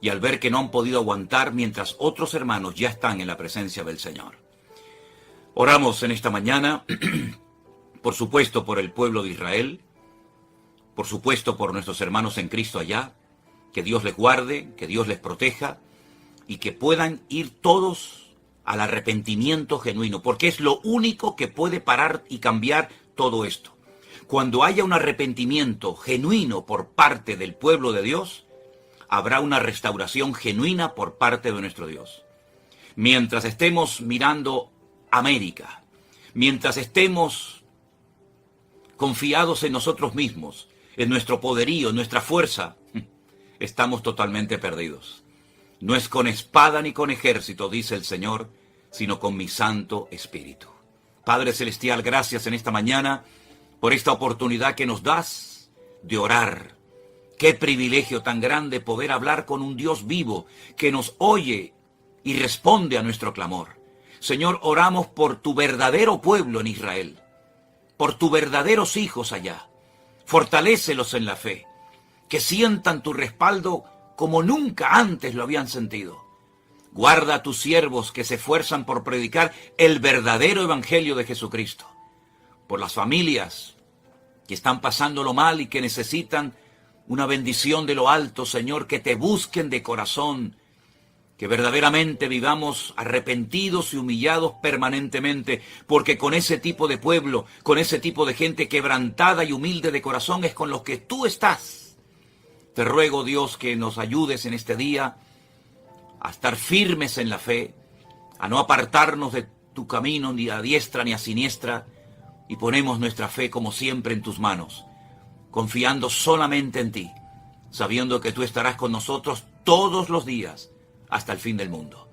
y al ver que no han podido aguantar mientras otros hermanos ya están en la presencia del Señor. Oramos en esta mañana, por supuesto por el pueblo de Israel, por supuesto por nuestros hermanos en Cristo allá, que Dios les guarde, que Dios les proteja y que puedan ir todos al arrepentimiento genuino, porque es lo único que puede parar y cambiar todo esto. Cuando haya un arrepentimiento genuino por parte del pueblo de Dios, habrá una restauración genuina por parte de nuestro Dios. Mientras estemos mirando América, mientras estemos confiados en nosotros mismos, en nuestro poderío, en nuestra fuerza, estamos totalmente perdidos. No es con espada ni con ejército, dice el Señor, sino con mi Santo Espíritu. Padre Celestial, gracias en esta mañana por esta oportunidad que nos das de orar. Qué privilegio tan grande poder hablar con un Dios vivo que nos oye y responde a nuestro clamor. Señor, oramos por tu verdadero pueblo en Israel, por tus verdaderos hijos allá. Fortalécelos en la fe, que sientan tu respaldo como nunca antes lo habían sentido. Guarda a tus siervos que se esfuerzan por predicar el verdadero evangelio de Jesucristo. Por las familias que están pasándolo mal y que necesitan una bendición de lo alto, Señor, que te busquen de corazón que verdaderamente vivamos arrepentidos y humillados permanentemente, porque con ese tipo de pueblo, con ese tipo de gente quebrantada y humilde de corazón es con los que tú estás. Te ruego, Dios, que nos ayudes en este día a estar firmes en la fe, a no apartarnos de tu camino ni a diestra ni a siniestra, y ponemos nuestra fe como siempre en tus manos, confiando solamente en ti, sabiendo que tú estarás con nosotros todos los días hasta el fin del mundo.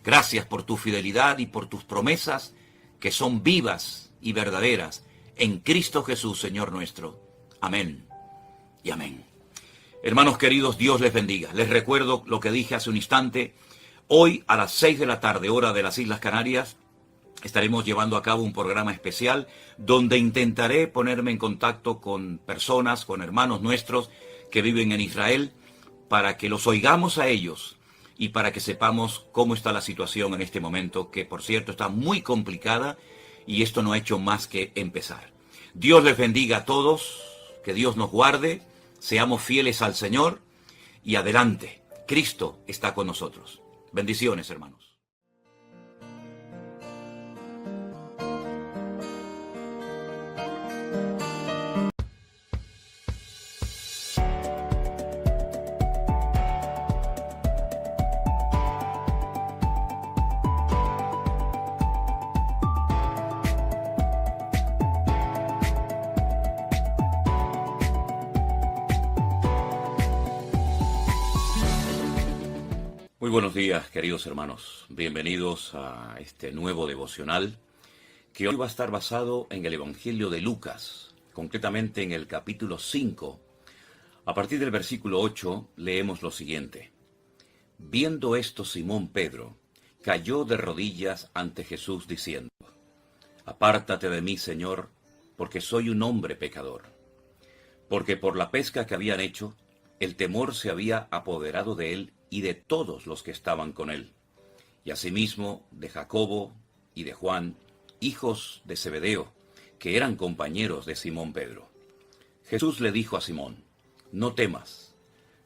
Gracias por tu fidelidad y por tus promesas que son vivas y verdaderas en Cristo Jesús, Señor nuestro. Amén y amén. Hermanos queridos, Dios les bendiga. Les recuerdo lo que dije hace un instante. Hoy a las 6 de la tarde, hora de las Islas Canarias, estaremos llevando a cabo un programa especial donde intentaré ponerme en contacto con personas, con hermanos nuestros que viven en Israel, para que los oigamos a ellos y para que sepamos cómo está la situación en este momento, que por cierto está muy complicada y esto no ha hecho más que empezar. Dios les bendiga a todos, que Dios nos guarde, seamos fieles al Señor y adelante. Cristo está con nosotros. Bendiciones, hermanos. Muy buenos días, queridos hermanos. Bienvenidos a este nuevo devocional que hoy va a estar basado en el Evangelio de Lucas, concretamente en el capítulo 5. A partir del versículo 8 leemos lo siguiente. Viendo esto, Simón Pedro cayó de rodillas ante Jesús diciendo: Apártate de mí, Señor, porque soy un hombre pecador. Porque por la pesca que habían hecho, el temor se había apoderado de él y de todos los que estaban con él, y asimismo de Jacobo y de Juan, hijos de Zebedeo, que eran compañeros de Simón Pedro. Jesús le dijo a Simón: No temas,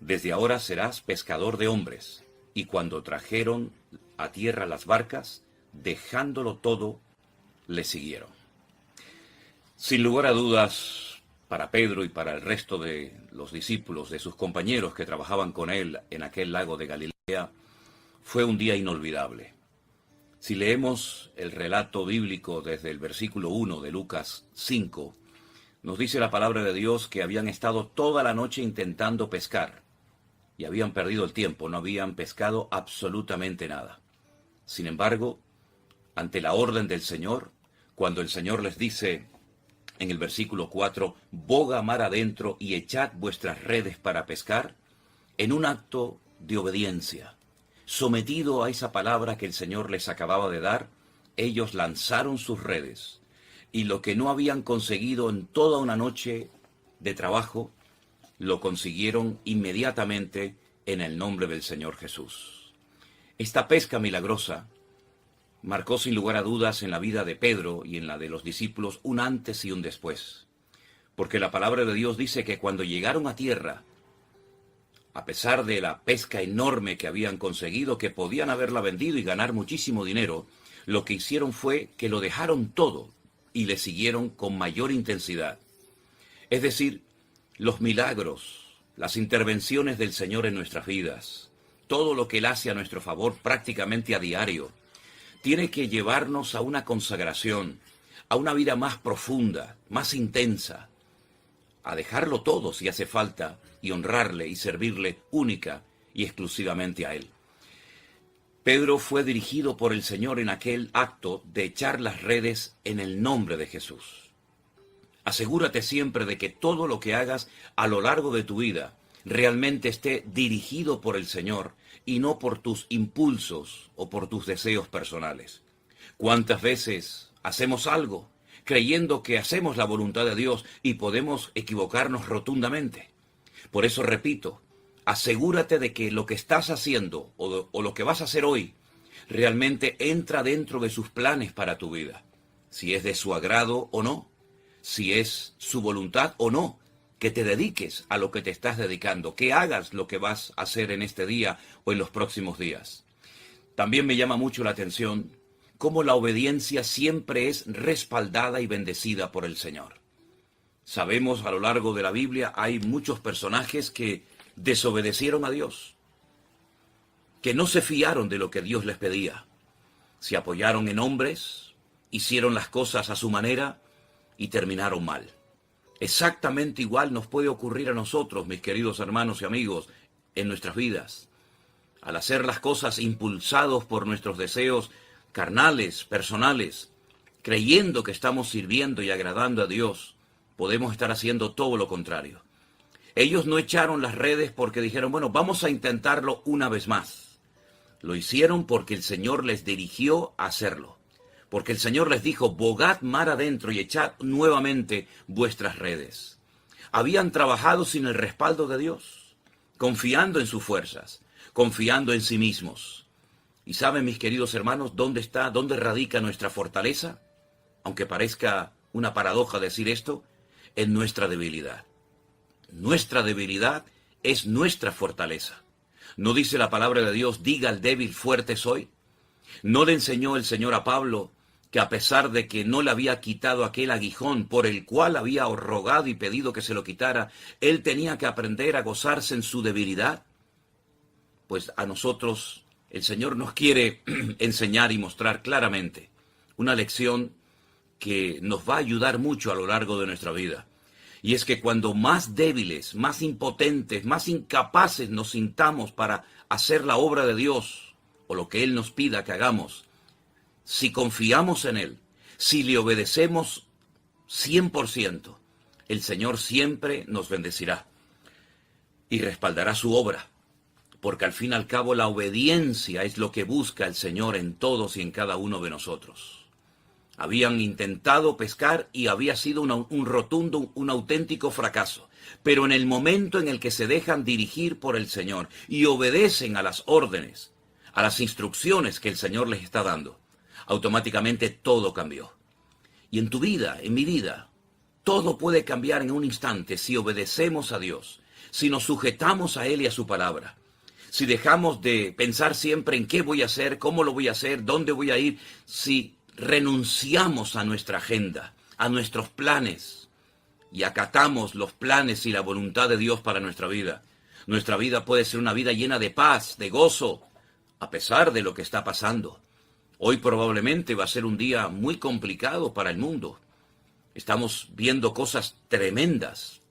desde ahora serás pescador de hombres. Y cuando trajeron a tierra las barcas, dejándolo todo, le siguieron. Sin lugar a dudas, para Pedro y para el resto de los discípulos, de sus compañeros que trabajaban con él en aquel lago de Galilea, fue un día inolvidable. Si leemos el relato bíblico desde el versículo 1 de Lucas 5, nos dice la palabra de Dios que habían estado toda la noche intentando pescar y habían perdido el tiempo, no habían pescado absolutamente nada. Sin embargo, ante la orden del Señor, cuando el Señor les dice en el versículo 4, boga mar adentro y echad vuestras redes para pescar, en un acto de obediencia, sometido a esa palabra que el Señor les acababa de dar, ellos lanzaron sus redes, y lo que no habían conseguido en toda una noche de trabajo, lo consiguieron inmediatamente en el nombre del Señor Jesús. Esta pesca milagrosa marcó sin lugar a dudas en la vida de Pedro y en la de los discípulos un antes y un después. Porque la palabra de Dios dice que cuando llegaron a tierra, a pesar de la pesca enorme que habían conseguido, que podían haberla vendido y ganar muchísimo dinero, lo que hicieron fue que lo dejaron todo y le siguieron con mayor intensidad. Es decir, los milagros, las intervenciones del Señor en nuestras vidas, todo lo que Él hace a nuestro favor prácticamente a diario, tiene que llevarnos a una consagración, a una vida más profunda, más intensa, a dejarlo todo si hace falta y honrarle y servirle única y exclusivamente a Él. Pedro fue dirigido por el Señor en aquel acto de echar las redes en el nombre de Jesús. Asegúrate siempre de que todo lo que hagas a lo largo de tu vida realmente esté dirigido por el Señor y no por tus impulsos o por tus deseos personales. ¿Cuántas veces hacemos algo creyendo que hacemos la voluntad de Dios y podemos equivocarnos rotundamente? Por eso repito, asegúrate de que lo que estás haciendo o lo que vas a hacer hoy realmente entra dentro de sus planes para tu vida. Si es de su agrado o no, si es su voluntad o no, que te dediques a lo que te estás dedicando, que hagas lo que vas a hacer en este día o en los próximos días. También me llama mucho la atención cómo la obediencia siempre es respaldada y bendecida por el Señor. Sabemos a lo largo de la Biblia hay muchos personajes que desobedecieron a Dios, que no se fiaron de lo que Dios les pedía. Se apoyaron en hombres, hicieron las cosas a su manera y terminaron mal. Exactamente igual nos puede ocurrir a nosotros, mis queridos hermanos y amigos, en nuestras vidas. Al hacer las cosas impulsados por nuestros deseos carnales, personales, creyendo que estamos sirviendo y agradando a Dios, podemos estar haciendo todo lo contrario. Ellos no echaron las redes porque dijeron, bueno, vamos a intentarlo una vez más. Lo hicieron porque el Señor les dirigió a hacerlo. Porque el Señor les dijo, bogad mar adentro y echad nuevamente vuestras redes. Habían trabajado sin el respaldo de Dios, confiando en sus fuerzas, confiando en sí mismos. ¿Y saben, mis queridos hermanos, dónde radica nuestra fortaleza? Aunque parezca una paradoja decir esto, en nuestra debilidad. Nuestra debilidad es nuestra fortaleza. ¿No dice la palabra de Dios, diga al débil, fuerte soy? ¿No le enseñó el Señor a Pablo que a pesar de que no le había quitado aquel aguijón por el cual había rogado y pedido que se lo quitara, él tenía que aprender a gozarse en su debilidad? Pues a nosotros el Señor nos quiere enseñar y mostrar claramente una lección que nos va a ayudar mucho a lo largo de nuestra vida. Y es que cuando más débiles, más impotentes, más incapaces nos sintamos para hacer la obra de Dios o lo que Él nos pida que hagamos, si confiamos en Él, si le obedecemos 100%, el Señor siempre nos bendecirá y respaldará su obra, porque al fin y al cabo la obediencia es lo que busca el Señor en todos y en cada uno de nosotros. Habían intentado pescar y había sido un rotundo, un auténtico fracaso. Pero en el momento en el que se dejan dirigir por el Señor y obedecen a las órdenes, a las instrucciones que el Señor les está dando, automáticamente todo cambió. Y en tu vida, en mi vida, todo puede cambiar en un instante si obedecemos a Dios, si nos sujetamos a Él y a su palabra, si dejamos de pensar siempre en qué voy a hacer, cómo lo voy a hacer, dónde voy a ir, si renunciamos a nuestra agenda, a nuestros planes y acatamos los planes y la voluntad de Dios para nuestra vida. Nuestra vida puede ser una vida llena de paz, de gozo, a pesar de lo que está pasando. Hoy probablemente va a ser un día muy complicado para el mundo. Estamos viendo cosas tremendas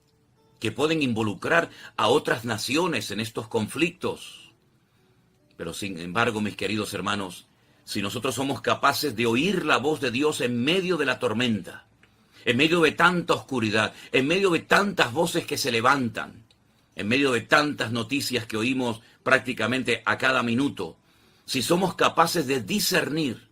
que pueden involucrar a otras naciones en estos conflictos. Pero sin embargo, mis queridos hermanos, si nosotros somos capaces de oír la voz de Dios en medio de la tormenta, en medio de tanta oscuridad, en medio de tantas voces que se levantan, en medio de tantas noticias que oímos prácticamente a cada minuto, si somos capaces de discernir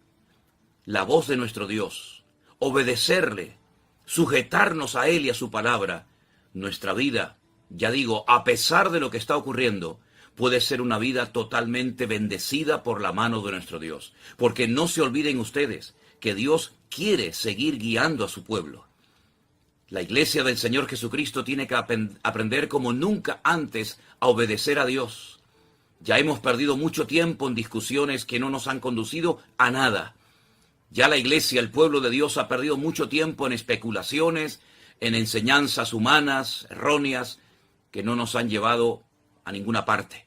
la voz de nuestro Dios, obedecerle, sujetarnos a Él y a su palabra, nuestra vida, ya digo, a pesar de lo que está ocurriendo, puede ser una vida totalmente bendecida por la mano de nuestro Dios. Porque no se olviden ustedes que Dios quiere seguir guiando a su pueblo. La iglesia del Señor Jesucristo tiene que aprender como nunca antes a obedecer a Dios. Ya hemos perdido mucho tiempo en discusiones que no nos han conducido a nada. Ya la iglesia, el pueblo de Dios, ha perdido mucho tiempo en especulaciones, en enseñanzas humanas, erróneas, que no nos han llevado a ninguna parte.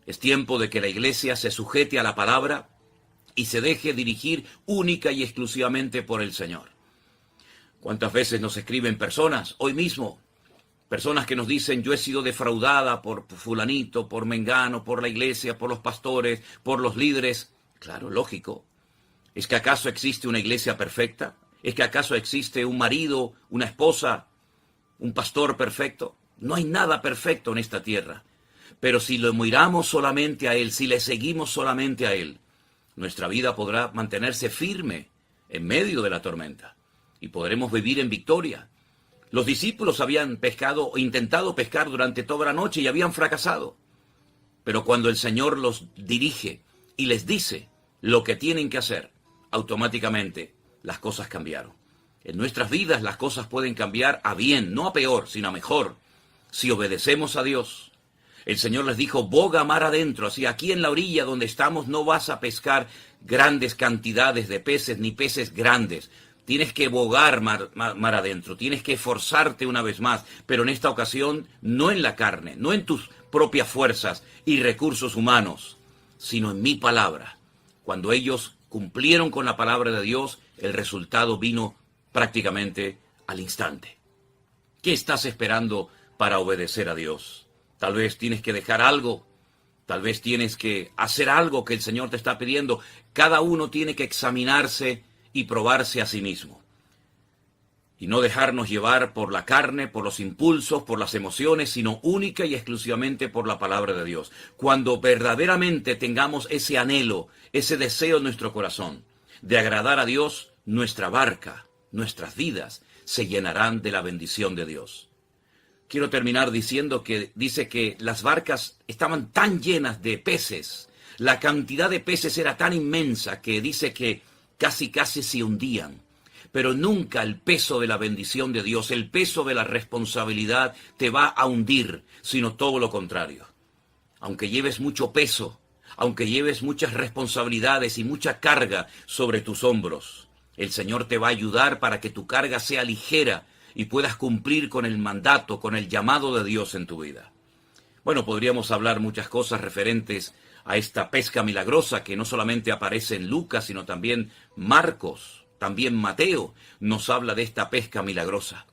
Es tiempo de que la iglesia se sujete a la palabra y se deje dirigir única y exclusivamente por el Señor. ¿Cuántas veces nos escriben personas, hoy mismo, personas que nos dicen, yo he sido defraudada por fulanito, por mengano, por la iglesia, por los pastores, por los líderes? Claro, lógico. ¿Es que acaso existe una iglesia perfecta? ¿Es que acaso existe un marido, una esposa, un pastor perfecto? No hay nada perfecto en esta tierra. Pero si lo miramos solamente a Él, si le seguimos solamente a Él, nuestra vida podrá mantenerse firme en medio de la tormenta y podremos vivir en victoria. Los discípulos habían pescado o intentado pescar durante toda la noche y habían fracasado. Pero cuando el Señor los dirige y les dice lo que tienen que hacer, automáticamente las cosas cambiaron. En nuestras vidas las cosas pueden cambiar a bien, no a peor, sino a mejor, si obedecemos a Dios. El Señor les dijo, boga mar adentro, así aquí en la orilla donde estamos no vas a pescar grandes cantidades de peces, ni peces grandes. Tienes que bogar mar adentro, tienes que esforzarte una vez más, pero en esta ocasión no en la carne, no en tus propias fuerzas y recursos humanos, sino en mi palabra. Cuando ellos cumplieron con la palabra de Dios, el resultado vino prácticamente al instante. ¿Qué estás esperando para obedecer a Dios? Tal vez tienes que dejar algo, tal vez tienes que hacer algo que el Señor te está pidiendo. Cada uno tiene que examinarse y probarse a sí mismo. Y no dejarnos llevar por la carne, por los impulsos, por las emociones, sino única y exclusivamente por la palabra de Dios. Cuando verdaderamente tengamos ese anhelo, ese deseo en nuestro corazón de agradar a Dios, nuestra barca, nuestras vidas se llenarán de la bendición de Dios. Quiero terminar diciendo que dice que las barcas estaban tan llenas de peces, la cantidad de peces era tan inmensa que dice que casi se hundían. Pero nunca el peso de la bendición de Dios, el peso de la responsabilidad te va a hundir, sino todo lo contrario. Aunque lleves mucho peso, aunque lleves muchas responsabilidades y mucha carga sobre tus hombros, el Señor te va a ayudar para que tu carga sea ligera y puedas cumplir con el mandato, con el llamado de Dios en tu vida. Bueno, podríamos hablar muchas cosas referentes a esta pesca milagrosa que no solamente aparece en Lucas, sino también Marcos, también Mateo nos habla de esta pesca milagrosa.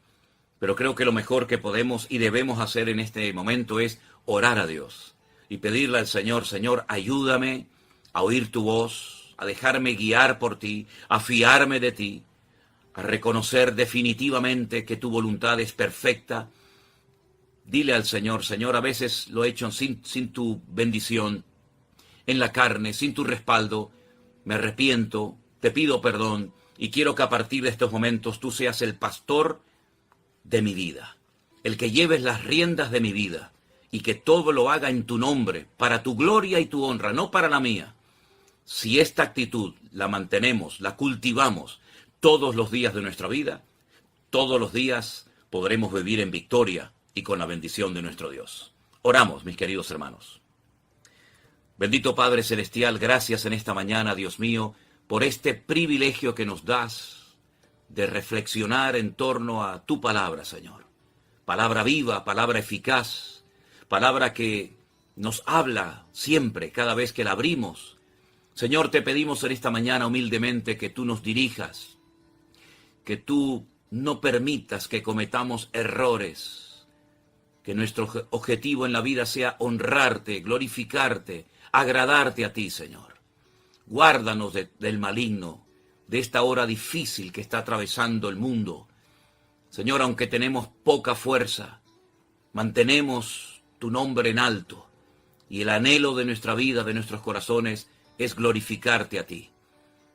Pero creo que lo mejor que podemos y debemos hacer en este momento es orar a Dios y pedirle al Señor, Señor, ayúdame a oír tu voz, a dejarme guiar por ti, a fiarme de ti, a reconocer definitivamente que tu voluntad es perfecta. Dile al Señor, Señor, a veces lo he hecho sin tu bendición, en la carne, sin tu respaldo, me arrepiento, te pido perdón y quiero que a partir de estos momentos tú seas el pastor de mi vida, el que lleves las riendas de mi vida y que todo lo haga en tu nombre, para tu gloria y tu honra, no para la mía. Si esta actitud la mantenemos, la cultivamos todos los días de nuestra vida, todos los días podremos vivir en victoria y con la bendición de nuestro Dios. Oramos, mis queridos hermanos. Bendito Padre Celestial, gracias en esta mañana, Dios mío, por este privilegio que nos das de reflexionar en torno a tu palabra, Señor. Palabra viva, palabra eficaz, palabra que nos habla siempre, cada vez que la abrimos. Señor, te pedimos en esta mañana humildemente que tú nos dirijas, que tú no permitas que cometamos errores, que nuestro objetivo en la vida sea honrarte, glorificarte, agradarte a ti, Señor. Guárdanos del maligno, de esta hora difícil que está atravesando el mundo. Señor, aunque tenemos poca fuerza, mantenemos tu nombre en alto y el anhelo de nuestra vida, de nuestros corazones, es glorificarte a ti.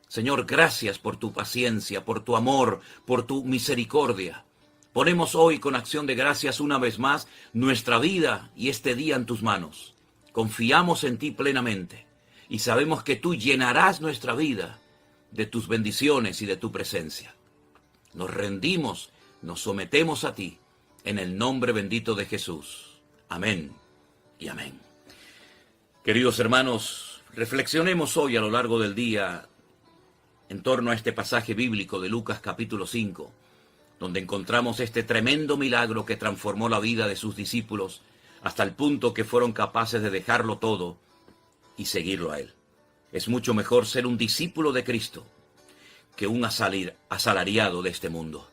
Señor, gracias por tu paciencia, por tu amor, por tu misericordia. Ponemos hoy con acción de gracias una vez más nuestra vida y este día en tus manos. Confiamos en ti plenamente y sabemos que tú llenarás nuestra vida de tus bendiciones y de tu presencia. Nos rendimos, nos sometemos a ti en el nombre bendito de Jesús. Amén y amén. Queridos hermanos, reflexionemos hoy a lo largo del día en torno a este pasaje bíblico de Lucas capítulo 5, donde encontramos este tremendo milagro que transformó la vida de sus discípulos hasta el punto que fueron capaces de dejarlo todo y seguirlo a Él. Es mucho mejor ser un discípulo de Cristo que un asalariado de este mundo.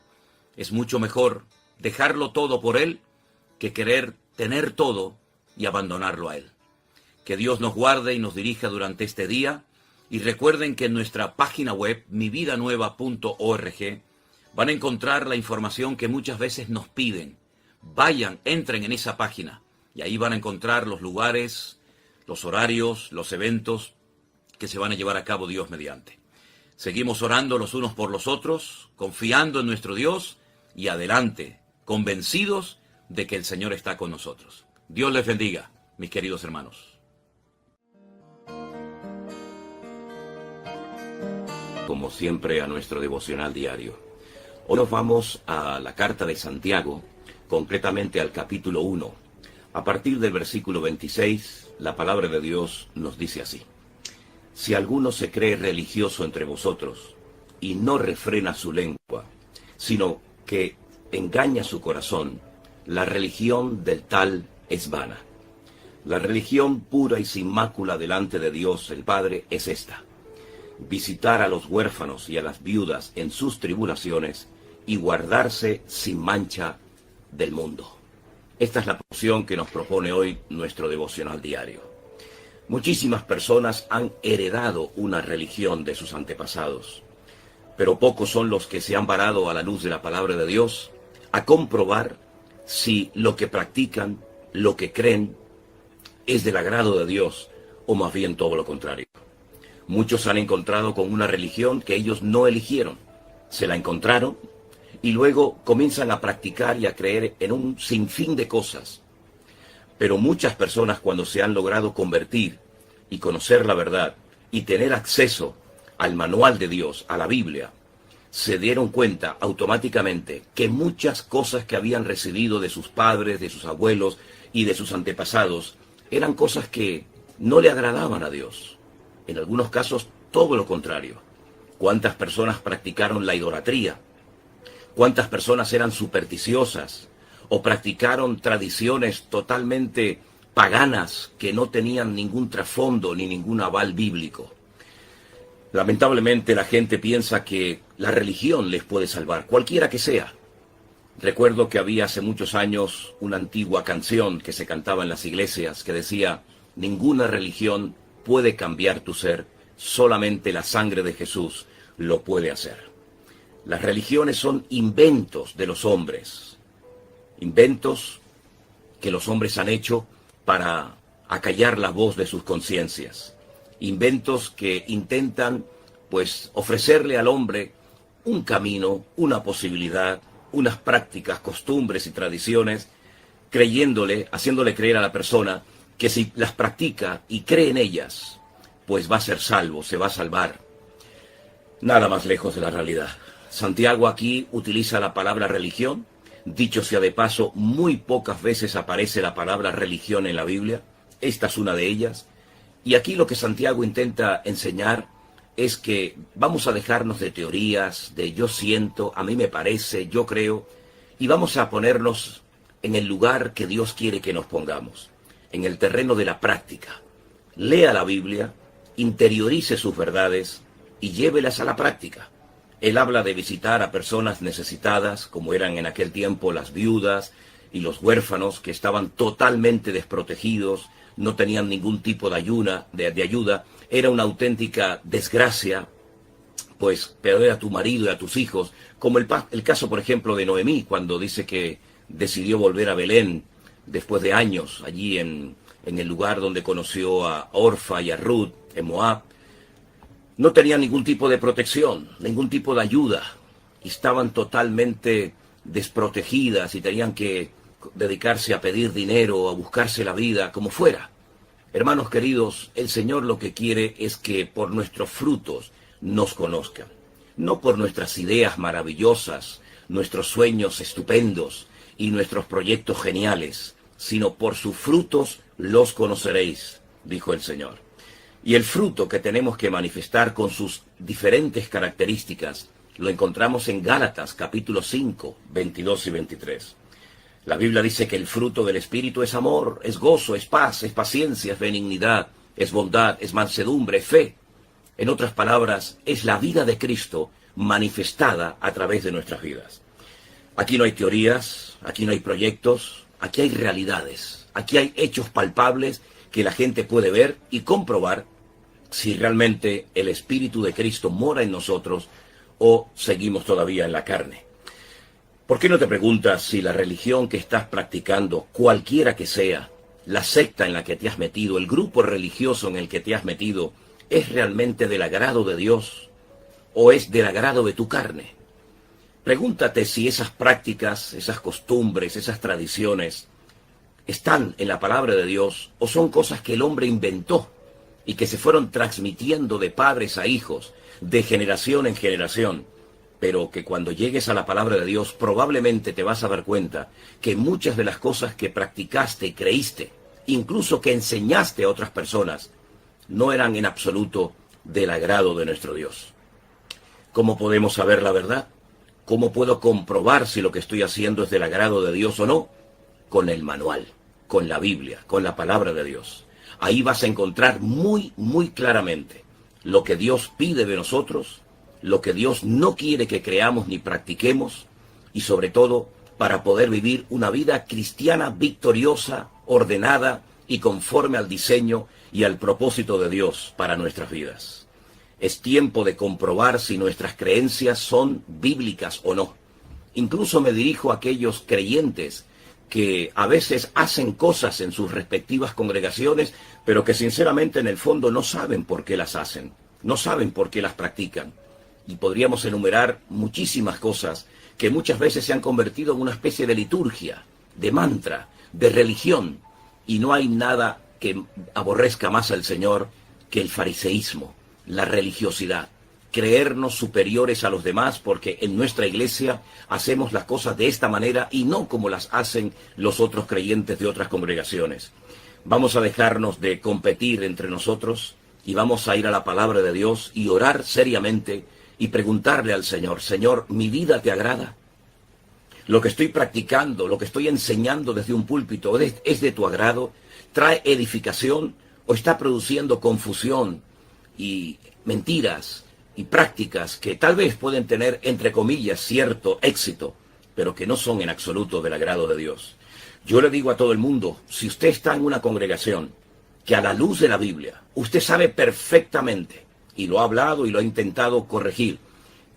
Es mucho mejor dejarlo todo por Él que querer tener todo y abandonarlo a Él. Que Dios nos guarde y nos dirija durante este día. Y recuerden que en nuestra página web, mividanueva.org, van a encontrar la información que muchas veces nos piden. Vayan, entren en esa página y ahí van a encontrar los lugares, los horarios, los eventos que se van a llevar a cabo Dios mediante. Seguimos orando los unos por los otros, confiando en nuestro Dios y adelante, convencidos de que el Señor está con nosotros. Dios les bendiga, mis queridos hermanos. Como siempre, a nuestro devocional diario. Hoy nos vamos a la carta de Santiago, concretamente al capítulo 1. A partir del versículo 26, la palabra de Dios nos dice así: si alguno se cree religioso entre vosotros y no refrena su lengua, sino que engaña su corazón, la religión del tal es vana. La religión pura y sin mácula delante de Dios el Padre es esta: visitar a los huérfanos y a las viudas en sus tribulaciones y guardarse sin mancha del mundo. Esta es la porción que nos propone hoy nuestro devocional diario. Muchísimas personas han heredado una religión de sus antepasados, pero pocos son los que se han parado a la luz de la palabra de Dios a comprobar si lo que practican, lo que creen, es del agrado de Dios o más bien todo lo contrario. Muchos se han encontrado con una religión que ellos no eligieron, se la encontraron y luego comienzan a practicar y a creer en un sinfín de cosas. Pero muchas personas, cuando se han logrado convertir y conocer la verdad y tener acceso al manual de Dios, a la Biblia, se dieron cuenta automáticamente que muchas cosas que habían recibido de sus padres, de sus abuelos y de sus antepasados eran cosas que no le agradaban a Dios. En algunos casos, todo lo contrario. ¿Cuántas personas practicaron la idolatría? ¿Cuántas personas eran supersticiosas o practicaron tradiciones totalmente paganas que no tenían ningún trasfondo ni ningún aval bíblico? Lamentablemente la gente piensa que la religión les puede salvar, cualquiera que sea. Recuerdo que había hace muchos años una antigua canción que se cantaba en las iglesias que decía: ninguna religión puede cambiar tu ser, solamente la sangre de Jesús lo puede hacer. Las religiones son inventos de los hombres, inventos que los hombres han hecho para acallar la voz de sus conciencias, inventos que intentan, pues, ofrecerle al hombre un camino, una posibilidad, unas prácticas, costumbres y tradiciones, creyéndole, haciéndole creer a la persona que si las practica y cree en ellas, pues va a ser salvo, se va a salvar. Nada más lejos de la realidad. Santiago aquí utiliza la palabra religión. Dicho sea de paso, muy pocas veces aparece la palabra religión en la Biblia. Esta es una de ellas. Y aquí lo que Santiago intenta enseñar es que vamos a dejarnos de teorías, de yo siento, a mí me parece, yo creo, y vamos a ponernos en el lugar que Dios quiere que nos pongamos, en el terreno de la práctica. Lea la Biblia, interiorice sus verdades y llévelas a la práctica. Él habla de visitar a personas necesitadas, como eran en aquel tiempo las viudas y los huérfanos, que estaban totalmente desprotegidos, no tenían ningún tipo de ayuda. Era una auténtica desgracia, pues, perder a tu marido y a tus hijos, como el caso, por ejemplo, de Noemí, cuando dice que decidió volver a Belén después de años, allí en el lugar donde conoció a Orfa y a Ruth, en Moab. No tenían ningún tipo de protección, ningún tipo de ayuda, y estaban totalmente desprotegidas y tenían que dedicarse a pedir dinero, a buscarse la vida, como fuera. Hermanos queridos, el Señor lo que quiere es que por nuestros frutos nos conozcan, no por nuestras ideas maravillosas, nuestros sueños estupendos y nuestros proyectos geniales, sino por sus frutos los conoceréis, dijo el Señor. Y el fruto que tenemos que manifestar con sus diferentes características lo encontramos en Gálatas capítulo 5, 22 y 23. La Biblia dice que el fruto del Espíritu es amor, es gozo, es paz, es paciencia, es benignidad, es bondad, es mansedumbre, es fe. En otras palabras, es la vida de Cristo manifestada a través de nuestras vidas. Aquí no hay teorías, aquí no hay proyectos, aquí hay realidades, aquí hay hechos palpables que la gente puede ver y comprobar si realmente el Espíritu de Cristo mora en nosotros o seguimos todavía en la carne. ¿Por qué no te preguntas si la religión que estás practicando, cualquiera que sea, la secta en la que te has metido, el grupo religioso en el que te has metido, es realmente del agrado de Dios o es del agrado de tu carne? Pregúntate si esas prácticas, esas costumbres, esas tradiciones están en la palabra de Dios o son cosas que el hombre inventó y que se fueron transmitiendo de padres a hijos, de generación en generación, pero que cuando llegues a la palabra de Dios probablemente te vas a dar cuenta que muchas de las cosas que practicaste y creíste, incluso que enseñaste a otras personas, no eran en absoluto del agrado de nuestro Dios. ¿Cómo podemos saber la verdad? ¿Cómo puedo comprobar si lo que estoy haciendo es del agrado de Dios o no? Con el manual, con la Biblia, con la palabra de Dios. Ahí vas a encontrar muy claramente lo que Dios pide de nosotros, lo que Dios no quiere que creamos ni practiquemos, y sobre todo para poder vivir una vida cristiana victoriosa, ordenada y conforme al diseño y al propósito de Dios para nuestras vidas. Es tiempo de comprobar si nuestras creencias son bíblicas o no. Incluso me dirijo a aquellos creyentes que a veces hacen cosas en sus respectivas congregaciones, pero que sinceramente en el fondo no saben por qué las hacen, no saben por qué las practican. Y podríamos enumerar muchísimas cosas que muchas veces se han convertido en una especie de liturgia, de mantra, de religión, y no hay nada que aborrezca más al Señor que el fariseísmo, la religiosidad, creernos superiores a los demás porque en nuestra iglesia hacemos las cosas de esta manera y no como las hacen los otros creyentes de otras congregaciones. Vamos a dejarnos de competir entre nosotros y vamos a ir a la palabra de Dios y orar seriamente y preguntarle al Señor: Señor, ¿mi vida te agrada? ¿Lo que estoy practicando, lo que estoy enseñando desde un púlpito es de tu agrado? ¿Trae edificación o está produciendo confusión y mentiras y prácticas que tal vez pueden tener, entre comillas, cierto éxito, pero que no son en absoluto del agrado de Dios? Yo le digo a todo el mundo, si usted está en una congregación que a la luz de la Biblia, usted sabe perfectamente, y lo ha hablado y lo ha intentado corregir,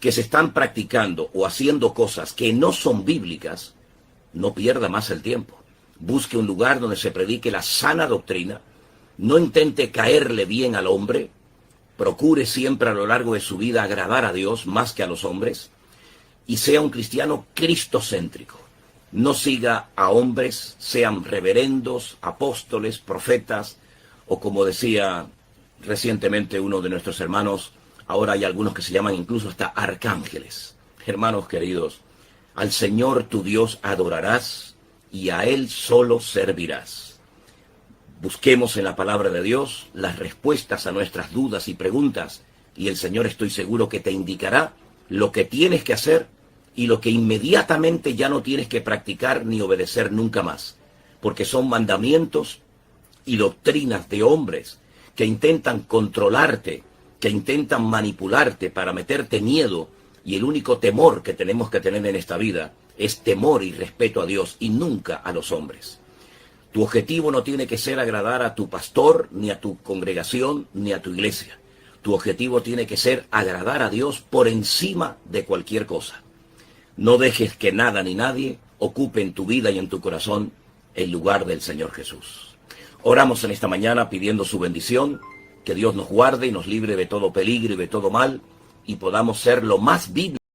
que se están practicando o haciendo cosas que no son bíblicas, no pierda más el tiempo. Busque un lugar donde se predique la sana doctrina, no intente caerle bien al hombre, procure siempre a lo largo de su vida agradar a Dios más que a los hombres, y sea un cristiano cristocéntrico. No siga a hombres, sean reverendos, apóstoles, profetas, o como decía recientemente uno de nuestros hermanos, ahora hay algunos que se llaman incluso hasta arcángeles. Hermanos queridos, al Señor tu Dios adorarás y a Él solo servirás. Busquemos en la palabra de Dios las respuestas a nuestras dudas y preguntas, y el Señor, estoy seguro, que te indicará lo que tienes que hacer y lo que inmediatamente ya no tienes que practicar ni obedecer nunca más, porque son mandamientos y doctrinas de hombres que intentan controlarte, que intentan manipularte para meterte miedo, y el único temor que tenemos que tener en esta vida es temor y respeto a Dios y nunca a los hombres. Tu objetivo no tiene que ser agradar a tu pastor, ni a tu congregación, ni a tu iglesia. Tu objetivo tiene que ser agradar a Dios por encima de cualquier cosa. No dejes que nada ni nadie ocupe en tu vida y en tu corazón el lugar del Señor Jesús. Oramos en esta mañana pidiendo su bendición, que Dios nos guarde y nos libre de todo peligro y de todo mal, y podamos ser lo más bíblicos